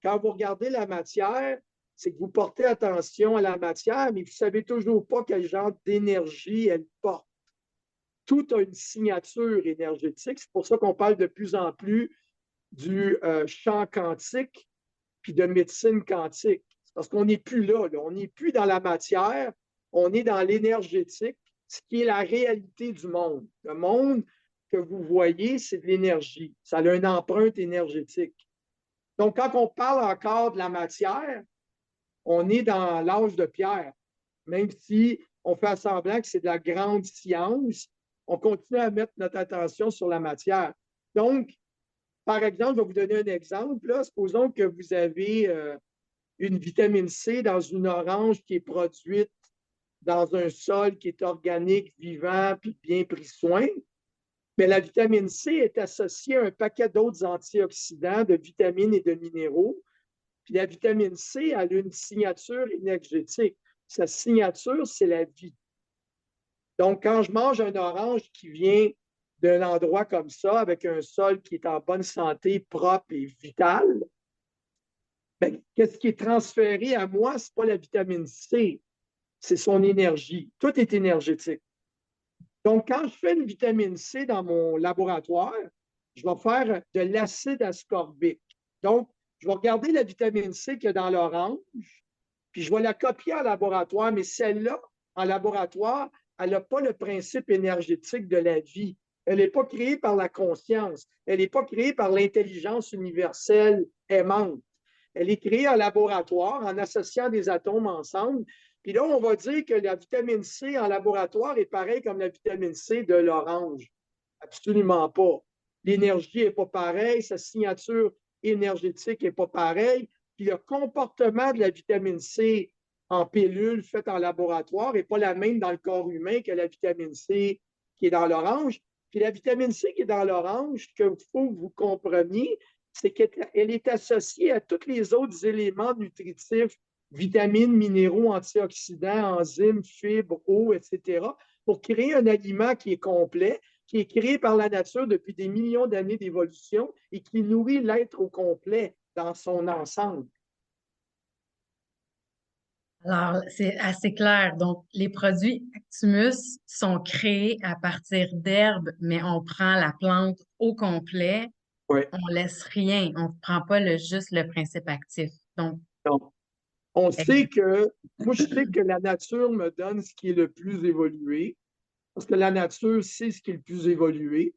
quand vous regardez la matière, c'est que vous portez attention à la matière, mais vous ne savez toujours pas quel genre d'énergie elle porte. Tout a une signature énergétique. C'est pour ça qu'on parle de plus en plus du champ quantique puis de médecine quantique. C'est parce qu'on n'est plus là. On n'est plus dans la matière, on est dans l'énergétique, ce qui est la réalité du monde. Le monde que vous voyez, c'est de l'énergie. Ça a une empreinte énergétique. Donc, quand on parle encore de la matière, on est dans l'âge de pierre. Même si on fait semblant que c'est de la grande science, on continue à mettre notre attention sur la matière. Donc, par exemple, je vais vous donner un exemple. Là. Supposons que vous avez une vitamine C dans une orange qui est produite dans un sol qui est organique, vivant, puis bien pris soin. Mais la vitamine C est associée à un paquet d'autres antioxydants, de vitamines et de minéraux. Puis la vitamine C a une signature énergétique. Sa signature, c'est la vie. Donc, quand je mange un orange qui vient d'un endroit comme ça, avec un sol qui est en bonne santé, propre et vital, ben, qu'est-ce qui est transféré à moi? Ce n'est pas la vitamine C, c'est son énergie. Tout est énergétique. Donc, quand je fais une vitamine C dans mon laboratoire, je vais faire de l'acide ascorbique. Donc, je vais regarder la vitamine C qu'il y a dans l'orange, puis je vais la copier en laboratoire, mais celle-là, en laboratoire, elle n'a pas le principe énergétique de la vie. Elle n'est pas créée par la conscience. Elle n'est pas créée par l'intelligence universelle aimante. Elle est créée en laboratoire en associant des atomes ensemble. Puis là, on va dire que la vitamine C en laboratoire est pareille comme la vitamine C de l'orange. Absolument pas. L'énergie n'est pas pareille, sa signature énergétique n'est pas pareille, puis le comportement de la vitamine C en pilule faite en laboratoire n'est pas la même dans le corps humain que la vitamine C qui est dans l'orange. Puis la vitamine C qui est dans l'orange, ce qu'il faut que vous compreniez, c'est qu'elle est associée à tous les autres éléments nutritifs, vitamines, minéraux, antioxydants, enzymes, fibres, eau, etc., pour créer un aliment qui est complet, qui est créé par la nature depuis des millions d'années d'évolution et qui nourrit l'être au complet dans son ensemble. Alors, c'est assez clair. Donc, les produits Actimus sont créés à partir d'herbes, mais on prend la plante au complet. Oui. On laisse rien. On ne prend pas juste le principe actif. Donc, Donc, on sait que, moi, je sais que la nature me donne ce qui est le plus évolué, parce que la nature sait ce qui est le plus évolué,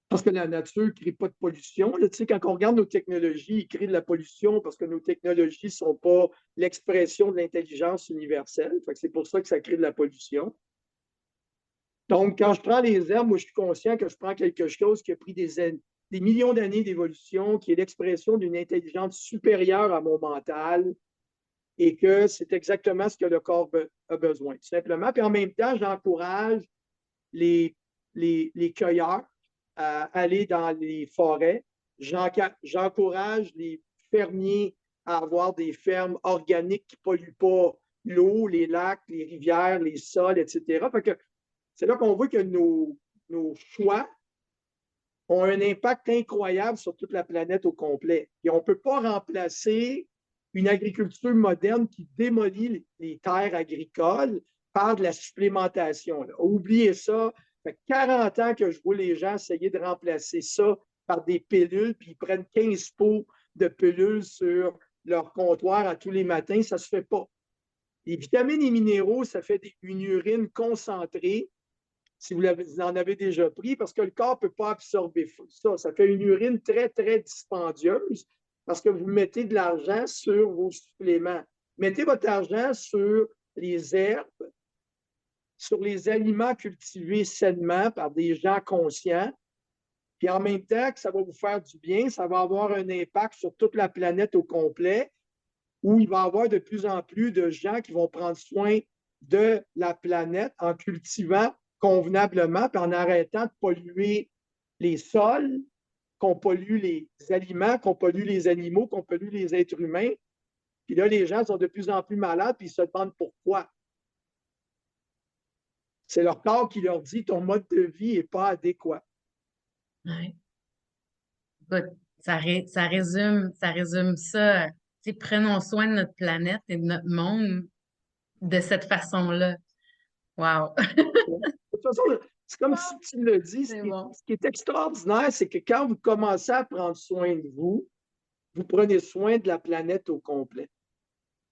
parce que la nature ne crée pas de pollution. Là, tu sais, quand on regarde nos technologies, ils créent de la pollution parce que nos technologies ne sont pas l'expression de l'intelligence universelle. C'est pour ça que ça crée de la pollution. Donc, quand je prends les herbes, moi, je suis conscient que je prends quelque chose qui a pris des millions d'années d'évolution, qui est l'expression d'une intelligence supérieure à mon mental, et que c'est exactement ce que le corps a besoin, tout simplement. Puis en même temps, j'encourage les, les cueilleurs à aller dans les forêts. J'encourage les fermiers à avoir des fermes organiques qui ne polluent pas l'eau, les lacs, les rivières, les sols, etc. Fait que c'est là qu'on voit que nos choix ont un impact incroyable sur toute la planète au complet. Et on ne peut pas remplacer une agriculture moderne qui démolit les terres agricoles par de la supplémentation. Là. Oubliez ça. Ça fait 40 ans que je vois les gens essayer de remplacer ça par des pilules, puis ils prennent 15 pots de pilules sur leur comptoir à tous les matins. Ça ne se fait pas. Les vitamines et minéraux, ça fait une urine concentrée si vous en avez déjà pris, parce que le corps ne peut pas absorber ça. Ça fait une urine très, très dispendieuse parce que vous mettez de l'argent sur vos suppléments. Mettez votre argent sur les herbes, sur les aliments cultivés sainement par des gens conscients, puis en même temps que ça va vous faire du bien, ça va avoir un impact sur toute la planète au complet, où il va y avoir de plus en plus de gens qui vont prendre soin de la planète en cultivant convenablement, puis en arrêtant de polluer les sols, qu'on pollue les aliments, qu'on pollue les animaux, qu'on pollue les êtres humains. Puis là, les gens sont de plus en plus malades, puis ils se demandent pourquoi. C'est leur corps qui leur dit ton mode de vie n'est pas adéquat. ouais. Écoute, ça résume ça. Tu sais, prenons soin de notre planète et de notre monde de cette façon-là. Wow! De toute façon, c'est comme si tu le dis, C'est bon. ce qui est extraordinaire, c'est que quand vous commencez à prendre soin de vous, vous prenez soin de la planète au complet.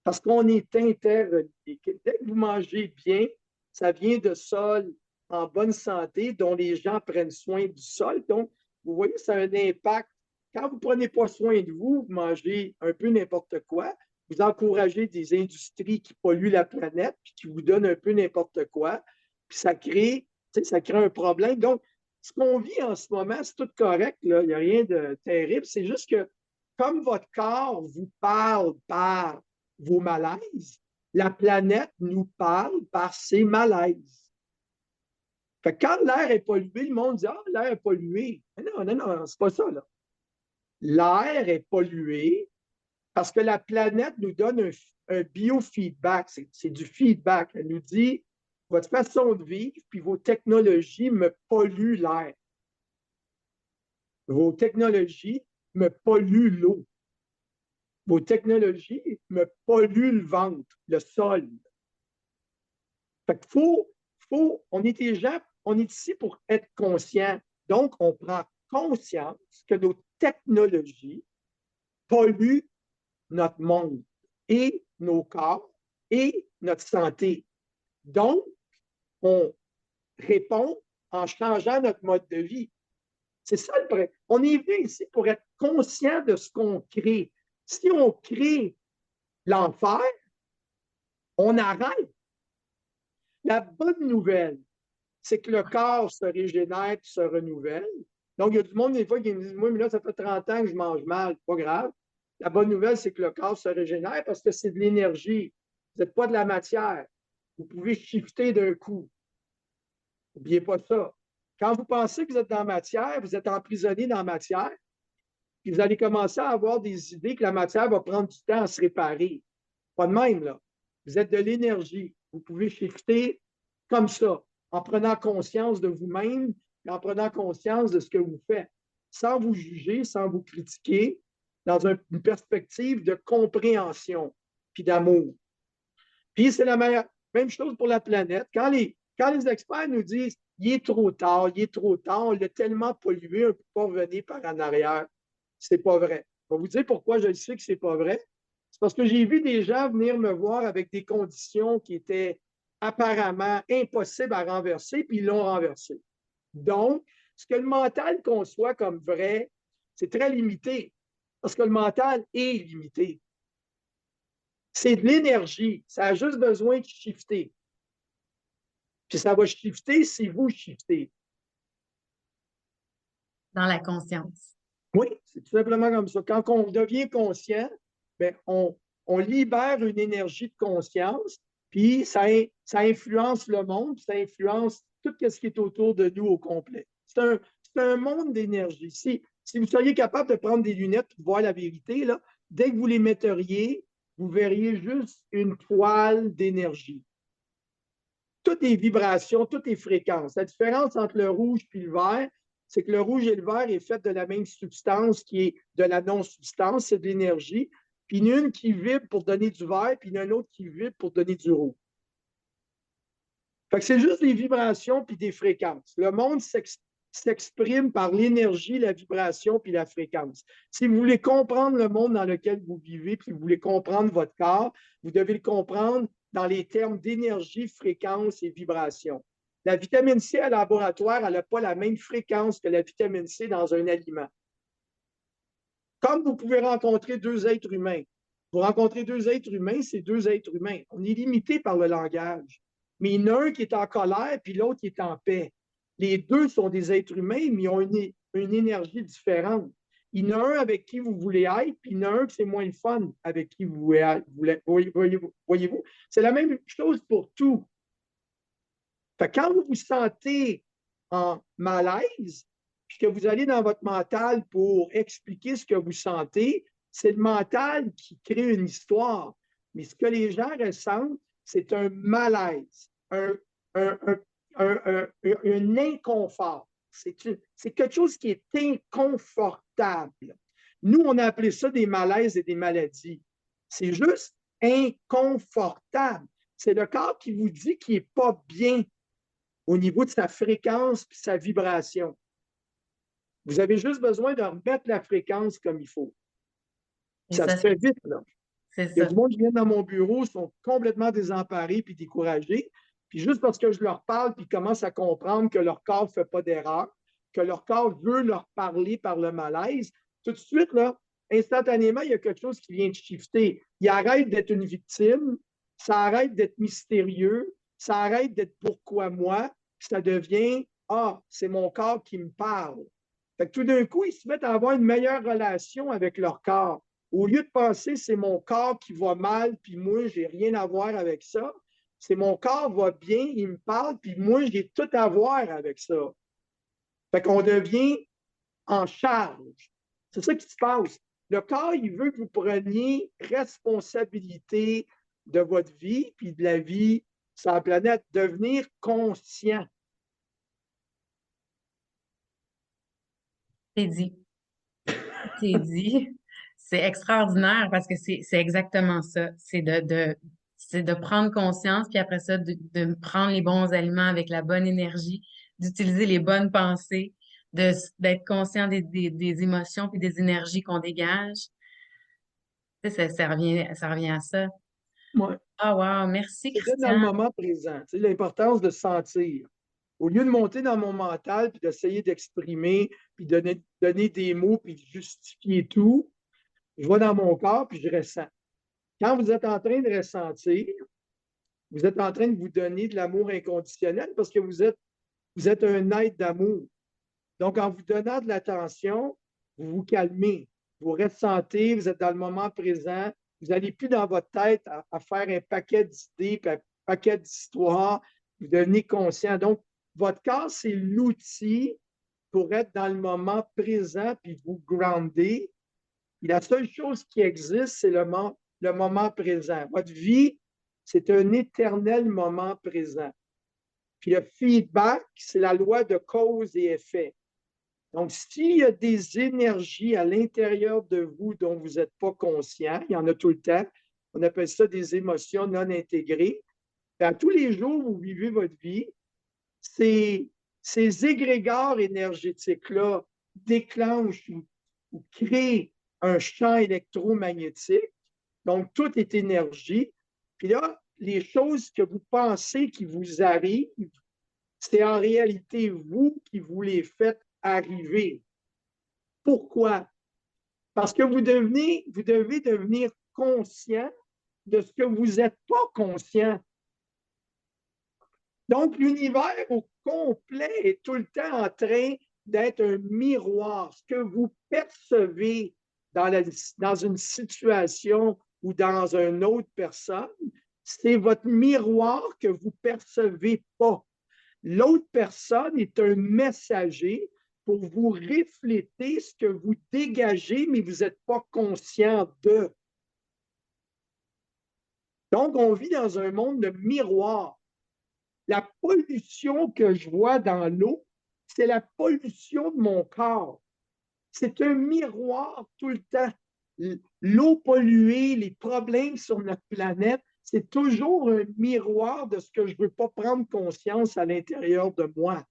Parce qu'on est interreliés. Dès que vous mangez bien, ça vient de sol en bonne santé, dont les gens prennent soin du sol. Donc, vous voyez, ça a un impact. Quand vous ne prenez pas soin de vous, vous mangez un peu n'importe quoi, vous encouragez des industries qui polluent la planète, puis qui vous donnent un peu n'importe quoi, puis ça crée un problème. Donc, ce qu'on vit en ce moment, c'est tout correct, là. Il n'y a rien de terrible. C'est juste que comme votre corps vous parle par vos malaises, la planète nous parle par ses malaises. Fait que quand l'air est pollué, le monde dit ah, l'air est pollué. Mais non, non, non, c'est pas ça. Là. L'air est pollué parce que la planète nous donne un biofeedback. C'est du feedback. Elle nous dit votre façon de vivre puis vos technologies me polluent l'air. Vos technologies me polluent l'eau. Vos technologies me polluent le ventre, le sol. Fait qu'il on est des gens, on est ici pour être conscient. Donc, on prend conscience que nos technologies polluent notre monde et nos corps et notre santé. Donc, on répond en changeant notre mode de vie. C'est ça le vrai. On est venu ici pour être conscient de ce qu'on crée. Si on crée l'enfer, On arrête. La bonne nouvelle, c'est que le corps se régénère et se renouvelle. Donc, il y a du monde, des fois, qui me disent, moi, mais là, ça fait 30 ans que je mange mal. Pas grave. La bonne nouvelle, c'est que le corps se régénère parce que c'est de l'énergie. Vous n'êtes pas de la matière. Vous pouvez shifter d'un coup. N'oubliez pas ça. Quand vous pensez que vous êtes dans la matière, vous êtes emprisonné dans la matière, puis vous allez commencer à avoir des idées que la matière va prendre du temps à se réparer. Pas de même, là. Vous êtes de l'énergie. Vous pouvez shifter comme ça, en prenant conscience de vous-même et en prenant conscience de ce que vous faites, sans vous juger, sans vous critiquer, dans une perspective de compréhension puis d'amour. Puis c'est la même chose pour la planète. Quand les experts nous disent il est trop tard, il est trop tard, on l'a tellement pollué, on ne peut pas revenir par en arrière. C'est pas vrai. Je vais vous dire pourquoi je sais que c'est pas vrai. C'est parce que j'ai vu des gens venir me voir avec des conditions qui étaient apparemment impossibles à renverser, puis ils l'ont renversé. Donc, ce que le mental conçoit comme vrai, c'est très limité, parce que le mental est limité. C'est de l'énergie. Ça a juste besoin de shifter. Puis ça va shifter si vous shiftez. Dans la conscience. Oui, c'est tout simplement comme ça. Quand on devient conscient, bien, on libère une énergie de conscience, puis ça influence le monde, puis ça influence tout ce qui est autour de nous au complet. C'est un monde d'énergie. Si vous seriez capable de prendre des lunettes pour voir la vérité, là, dès que vous les metteriez, vous verriez juste une toile d'énergie. Toutes les vibrations, toutes les fréquences. La différence entre le rouge et le vert, c'est que le rouge et le vert est fait de la même substance qui est de la non-substance, c'est de l'énergie. Puis il y en a une qui vibre pour donner du vert, puis il y en a une autre qui vibre pour donner du rouge. Fait que c'est juste des vibrations puis des fréquences. Le monde s'exprime par l'énergie, la vibration puis la fréquence. Si vous voulez comprendre le monde dans lequel vous vivez, puis vous voulez comprendre votre corps, vous devez le comprendre dans les termes d'énergie, fréquence et vibration. La vitamine C à laboratoire, elle n'a pas la même fréquence que la vitamine C dans un aliment. Comme vous pouvez rencontrer deux êtres humains. Vous rencontrez deux êtres humains, c'est deux êtres humains. On est limité par le langage. Mais il y en a un qui est en colère, puis l'autre qui est en paix. Les deux sont des êtres humains, mais ils ont une énergie différente. Il y en a un avec qui vous voulez être, puis il y en a un qui c'est moins le fun avec qui vous voulez être. Voyez-vous? C'est la même chose pour tout. Fait que quand vous vous sentez en malaise, puis que vous allez dans votre mental pour expliquer ce que vous sentez, c'est le mental qui crée une histoire. Mais ce que les gens ressentent, c'est un malaise, un, un inconfort. C'est quelque chose qui est inconfortable. Nous, on a appelé ça des malaises et des maladies. C'est juste inconfortable. C'est le corps qui vous dit qu'il n'est pas bien au niveau de sa fréquence et sa vibration. Vous avez juste besoin de remettre la fréquence comme il faut. Et Ça se ça, fait vite, là. c'est Il y a ça. du monde qui vient dans mon bureau, sont complètement désemparés puis découragés. Puis juste parce que je leur parle, puis ils commencent à comprendre que leur corps ne fait pas d'erreur, que leur corps veut leur parler par le malaise, tout de suite, là, instantanément, il y a quelque chose qui vient de shifter. Il arrête d'être une victime, ça arrête d'être mystérieux, ça arrête d'être pourquoi moi, puis ça devient ah, c'est mon corps qui me parle. Fait que tout d'un coup, ils se mettent à avoir une meilleure relation avec leur corps. Au lieu de penser c'est mon corps qui va mal, puis moi, j'ai rien à voir avec ça, c'est mon corps va bien, il me parle, puis moi, j'ai tout à voir avec ça. Fait qu'on devient en charge. C'est ça qui se passe. Le corps, il veut que vous preniez responsabilité de votre vie, puis de la vie sur la planète, devenir conscient. C'est dit. C'est dit. C'est extraordinaire parce que c'est exactement ça. C'est de prendre conscience, puis après ça, de prendre les bons aliments avec la bonne énergie, d'utiliser les bonnes pensées, d'être conscient des émotions puis des énergies qu'on dégage. Tu sais, ça revient à ça. Ouais. Ah, wow, merci, C'est dans le Christian. moment présent. C'est l'importance de sentir. Au lieu de monter dans mon mental, puis d'essayer d'exprimer, puis donner des mots, puis de justifier tout, je vais dans mon corps, puis je ressens. Quand vous êtes en train de ressentir, Vous êtes en train de vous donner de l'amour inconditionnel parce que vous êtes un être d'amour. Donc, en vous donnant de l'attention, vous vous calmez, vous ressentez, vous êtes dans le moment présent, vous n'allez plus dans votre tête à faire un paquet d'idées, puis un paquet d'histoires, vous devenez conscient. Donc, votre corps, c'est l'outil pour être dans le moment présent puis vous grounder. Et la seule chose qui existe, c'est le moment présent. Votre vie, c'est un éternel moment présent. Puis le feedback, c'est la loi de cause et effet. Donc, s'il y a des énergies à l'intérieur de vous dont vous n'êtes pas conscient, il y en a tout le temps, on appelle ça des émotions non intégrées. Puis à tous les jours où vous vivez votre vie, ces égrégores énergétiques-là déclenchent ou créent un champ électromagnétique. Donc, tout est énergie. Puis là, les choses que vous pensez qui vous arrivent, c'est en réalité vous qui vous les faites arriver. Pourquoi? Parce que vous devez devenir conscient de ce que vous n'êtes pas conscient. Donc, l'univers au complet est tout le temps en train d'être un miroir. Ce que vous percevez dans une situation ou dans une autre personne, c'est votre miroir que vous ne percevez pas. L'autre personne est un messager pour vous refléter ce que vous dégagez, mais vous n'êtes pas conscient de. Donc, on vit dans un monde de miroirs. La pollution que je vois dans l'eau, c'est la pollution de mon corps. C'est un miroir tout le temps. L'eau polluée, les problèmes sur notre planète, c'est toujours un miroir de ce que je ne veux pas prendre conscience à l'intérieur de moi.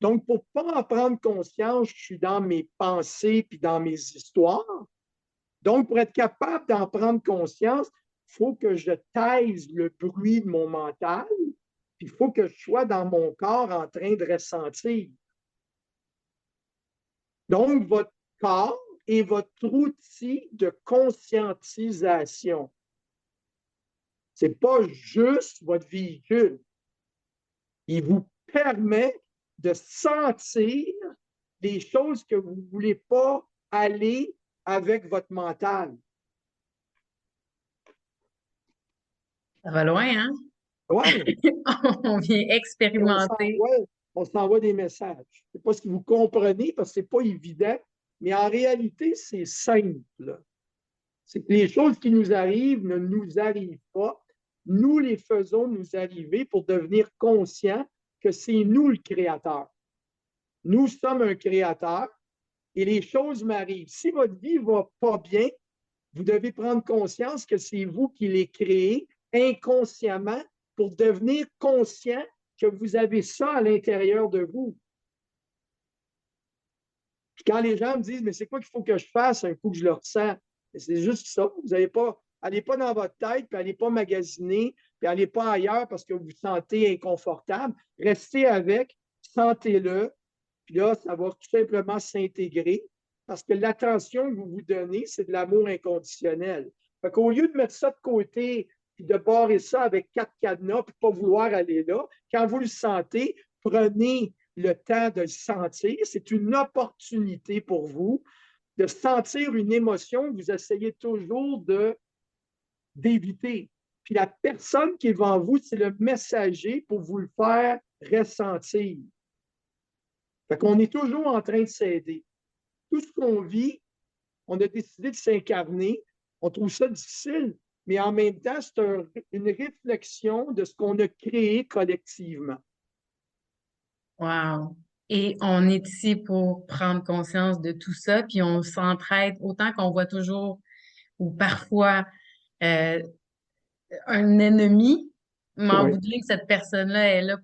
Donc, pour ne pas en prendre conscience, je suis dans mes pensées puis dans mes histoires. Donc, pour être capable d'en prendre conscience, il faut que je taise le bruit de mon mental, puis il faut que je sois dans mon corps en train de ressentir. Donc, votre corps est votre outil de conscientisation. Ce n'est pas juste votre véhicule. Il vous permet de sentir des choses que vous ne voulez pas aller avec votre mental. Ça va loin, hein? Oui, On vient expérimenter. on s'envoie des messages. Je ne sais pas si vous comprenez parce que ce n'est pas évident, mais en réalité, c'est simple. C'est que les choses qui nous arrivent ne nous arrivent pas. Nous les faisons nous arriver pour devenir conscients que c'est nous le créateur. Nous sommes un créateur et les choses m'arrivent. Si votre vie ne va pas bien, vous devez prendre conscience que c'est vous qui les créez inconsciemment pour devenir conscient que vous avez ça à l'intérieur de vous. Puis quand les gens me disent, mais c'est quoi qu'il faut que je fasse un coup que je le ressens? C'est juste ça. Vous n'allez pas, allez pas dans votre tête, puis allez pas magasiner, puis allez pas ailleurs parce que vous vous sentez inconfortable. Restez avec, sentez-le, puis là, ça va tout simplement s'intégrer parce que l'attention que vous vous donnez, c'est de l'amour inconditionnel. Fait qu'au lieu de mettre ça de côté, puis de barrer ça avec 4 cadenas, puis pas vouloir aller là, quand vous le sentez, prenez le temps de le sentir. C'est une opportunité pour vous de sentir une émotion que vous essayez toujours d'éviter. Puis la personne qui est devant vous, c'est le messager pour vous le faire ressentir. Fait qu'on est toujours en train de s'aider. Tout ce qu'on vit, on a décidé de s'incarner. On trouve ça difficile, mais en même temps, c'est une réflexion de ce qu'on a créé collectivement. Wow. Et on est ici pour prendre conscience de tout ça, puis on s'entraide autant qu'on voit toujours ou parfois euh, un ennemi, mais en bout Oui. de ligne, cette personne-là est là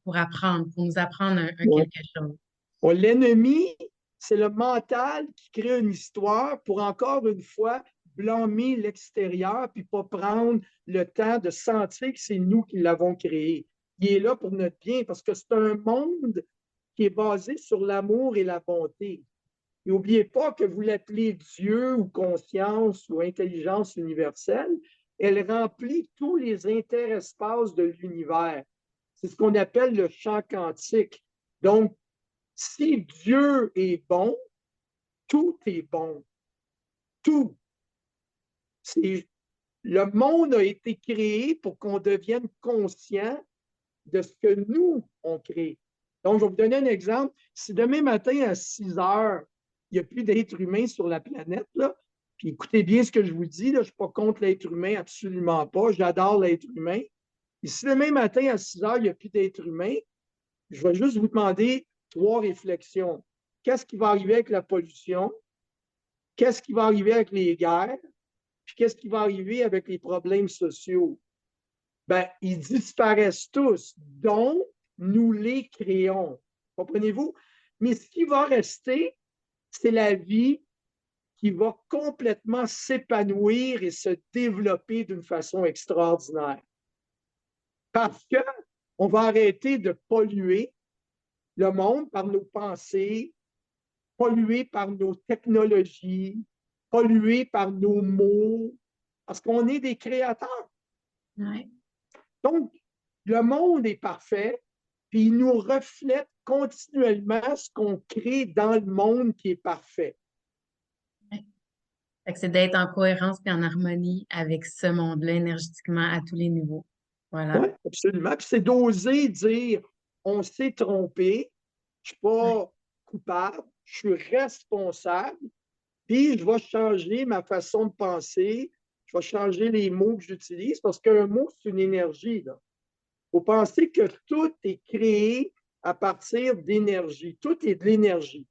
pour apprendre, pour nous apprendre un Ouais. quelque chose. L'ennemi, c'est le mental qui crée une histoire pour encore une fois blâmer l'extérieur puis pas prendre le temps de sentir que c'est nous qui l'avons créé. Il est là pour notre bien parce que c'est un monde qui est basé sur l'amour et la bonté. Et n'oubliez pas que vous l'appelez Dieu ou conscience ou intelligence universelle. elle remplit tous les interespaces de l'univers. C'est ce qu'on appelle le champ quantique. Donc, si Dieu est bon, tout est bon. Tout. Le monde a été créé pour qu'on devienne conscient de ce que nous, on crée. Donc, je vais vous donner un exemple. Si demain matin à 6 heures, il n'y a plus d'êtres humains sur la planète, là, puis écoutez bien ce que je vous dis, là, je ne suis pas contre l'être humain, absolument pas. J'adore l'être humain. Et si demain matin à 6 heures, il n'y a plus d'êtres humains, je vais juste vous demander 3 réflexions. Qu'est-ce qui va arriver avec la pollution? Qu'est-ce qui va arriver avec les guerres? Puis qu'est-ce qui va arriver avec les problèmes sociaux? Ben, ils disparaissent tous, donc nous les créons. Comprenez-vous? Mais ce qui va rester, c'est la vie qui va complètement s'épanouir et se développer d'une façon extraordinaire. Parce qu'on va arrêter de polluer le monde par nos pensées, polluer par nos technologies, polluer par nos mots, parce qu'on est des créateurs. Ouais. Donc, le monde est parfait, puis il nous reflète continuellement ce qu'on crée dans le monde qui est parfait. Ouais. Fait que c'est d'être en cohérence et en harmonie avec ce monde-là énergétiquement à tous les niveaux. Voilà. Oui, absolument. Puis c'est d'oser dire on s'est trompé, je ne suis Ouais. pas coupable, je suis responsable, puis je vais changer ma façon de penser, je vais changer les mots que j'utilise, parce qu'un mot, c'est une énergie. Il faut penser que tout est créé à partir d'énergie. Tout est de l'énergie.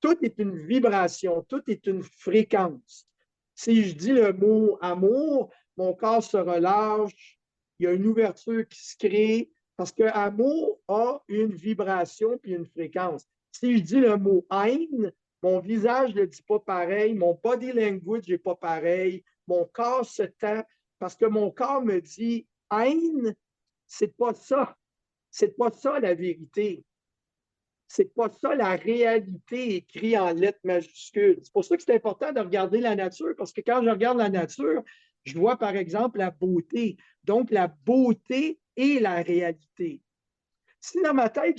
Tout est une vibration, tout est une fréquence. Si je dis le mot amour, mon corps se relâche, il y a une ouverture qui se crée, parce que amour a une vibration puis une fréquence. Si je dis le mot haine, mon visage ne le dit pas pareil, mon body language n'est pas pareil, mon corps se tend, parce que mon corps me dit haine, c'est pas ça. C'est pas ça la vérité. C'est pas ça la réalité écrite en lettres majuscules. C'est pour ça que c'est important de regarder la nature, parce que quand je regarde la nature, je vois par exemple la beauté. Donc, la beauté est la réalité. Si dans ma tête,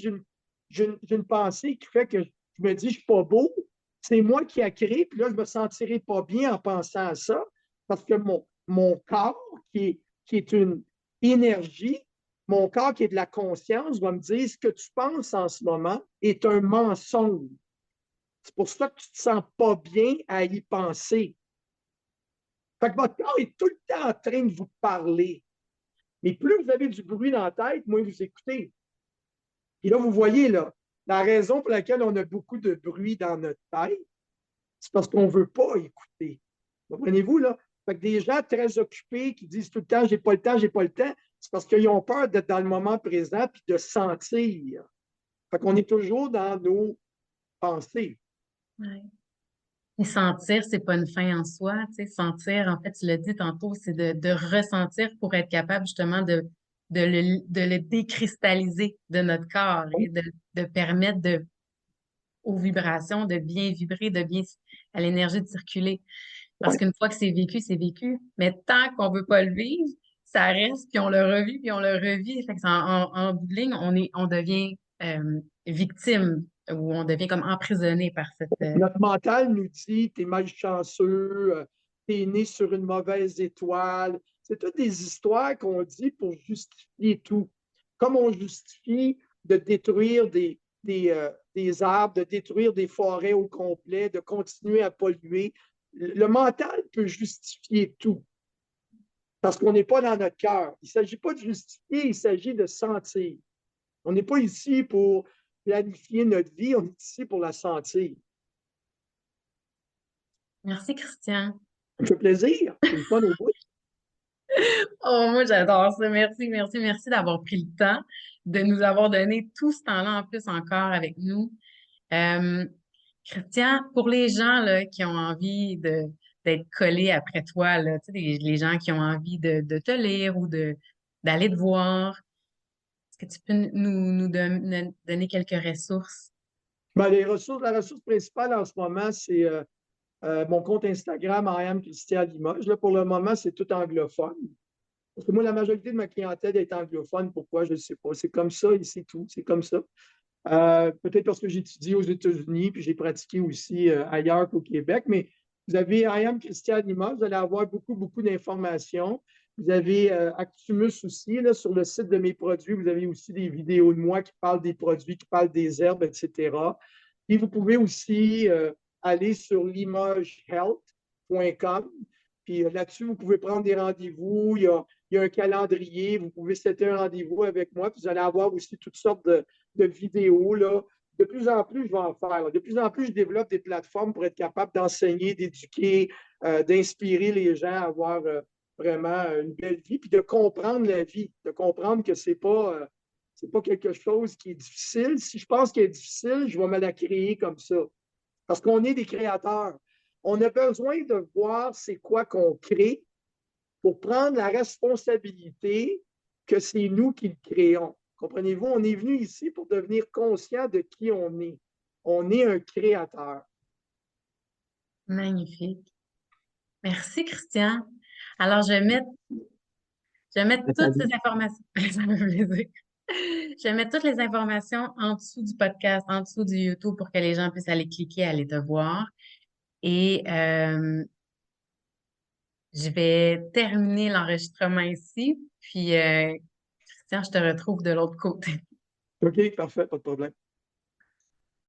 j'ai une pensée qui fait que je me dis je suis pas beau, c'est moi qui a créé, puis là, je me sentirai pas bien en pensant à ça, parce que mon corps, qui est une énergie, mon corps qui est de la conscience, va me dire ce que tu penses en ce moment est un mensonge. C'est pour ça que tu ne te sens pas bien à y penser. Fait que votre corps est tout le temps en train de vous parler. Mais plus vous avez du bruit dans la tête, moins vous écoutez. Et là, vous voyez, là, la raison pour laquelle on a beaucoup de bruit dans notre tête, c'est parce qu'on ne veut pas écouter. Comprenez-vous, là? Fait que des gens très occupés qui disent tout le temps, j'ai pas le temps, j'ai pas le temps, c'est parce qu'ils ont peur d'être dans le moment présent puis de sentir. Fait qu'on est toujours dans nos pensées. Ouais. Et sentir, c'est pas une fin en soi, tu sais. Sentir, en fait, tu l'as dit tantôt, c'est de ressentir pour être capable justement de le décristalliser de notre corps et de permettre aux vibrations de bien vibrer, à l'énergie de circuler. Parce Ouais. qu'une fois que c'est vécu, c'est vécu. Mais tant qu'on veut pas le vivre, ça reste, puis on le revit, puis on le revit. Fait que en bout de ligne, on devient victime ou on devient comme emprisonné par cette. Notre mental nous dit, t'es malchanceux, t'es né sur une mauvaise étoile. C'est toutes des histoires qu'on dit pour justifier tout. Comme on justifie de détruire des arbres, de détruire des forêts au complet, de continuer à polluer. Le mental peut justifier tout parce qu'on n'est pas dans notre cœur. Il ne s'agit pas de justifier, il s'agit de sentir. On n'est pas ici pour planifier notre vie, on est ici pour la sentir. Merci, Christian. Ça me fait plaisir. C'est le fun au bout. Oh, moi, j'adore ça. Merci, merci, merci d'avoir pris le temps, de nous avoir donné tout ce temps-là en plus encore avec nous. Euh, Christian, pour les gens là, qui ont envie d'être collés après toi, là, tu sais, les gens qui ont envie de te lire ou d'aller te voir, est-ce que tu peux nous donner quelques ressources? Ben, la ressource principale en ce moment, c'est Mon compte Instagram, I am Christian Limoges. Là, pour le moment, c'est tout anglophone. Parce que moi, la majorité de ma clientèle est anglophone. Pourquoi? Je ne sais pas. C'est comme ça et c'est tout. C'est comme ça. Peut-être parce que j'étudie aux États-Unis, puis j'ai pratiqué aussi ailleurs qu'au Québec. Mais vous avez I am Christian Limoges. Vous allez avoir beaucoup, beaucoup d'informations. Vous avez Actumus aussi, là, sur le site de mes produits. Vous avez aussi des vidéos de moi qui parlent des produits, qui parlent des herbes, etc. Et vous pouvez aussi aller sur limogeshealth.com. Puis là-dessus, vous pouvez prendre des rendez-vous. Il y a un calendrier. Vous pouvez setter un rendez-vous avec moi. Puis vous allez avoir aussi toutes sortes de vidéos. Là. De plus en plus, je vais en faire. Là. De plus en plus, je développe des plateformes pour être capable d'enseigner, d'éduquer, d'inspirer les gens à avoir vraiment une belle vie, puis de comprendre la vie, de comprendre que c'est pas quelque chose qui est difficile. Si je pense qu'elle est difficile, je vais me la créer comme ça. Parce qu'on est des créateurs. On a besoin de voir c'est quoi qu'on crée pour prendre la responsabilité que c'est nous qui le créons. Comprenez-vous? On est venu ici pour devenir conscient de qui on est. On est un créateur. Magnifique. Merci, Christian. Alors, je vais mettre toutes ces informations. Ça me fait plaisir. Je vais mettre toutes les informations en dessous du podcast, en dessous du YouTube pour que les gens puissent aller cliquer, aller te voir. Et je vais terminer l'enregistrement ici. Puis, Christian, je te retrouve de l'autre côté. OK, parfait, pas de problème.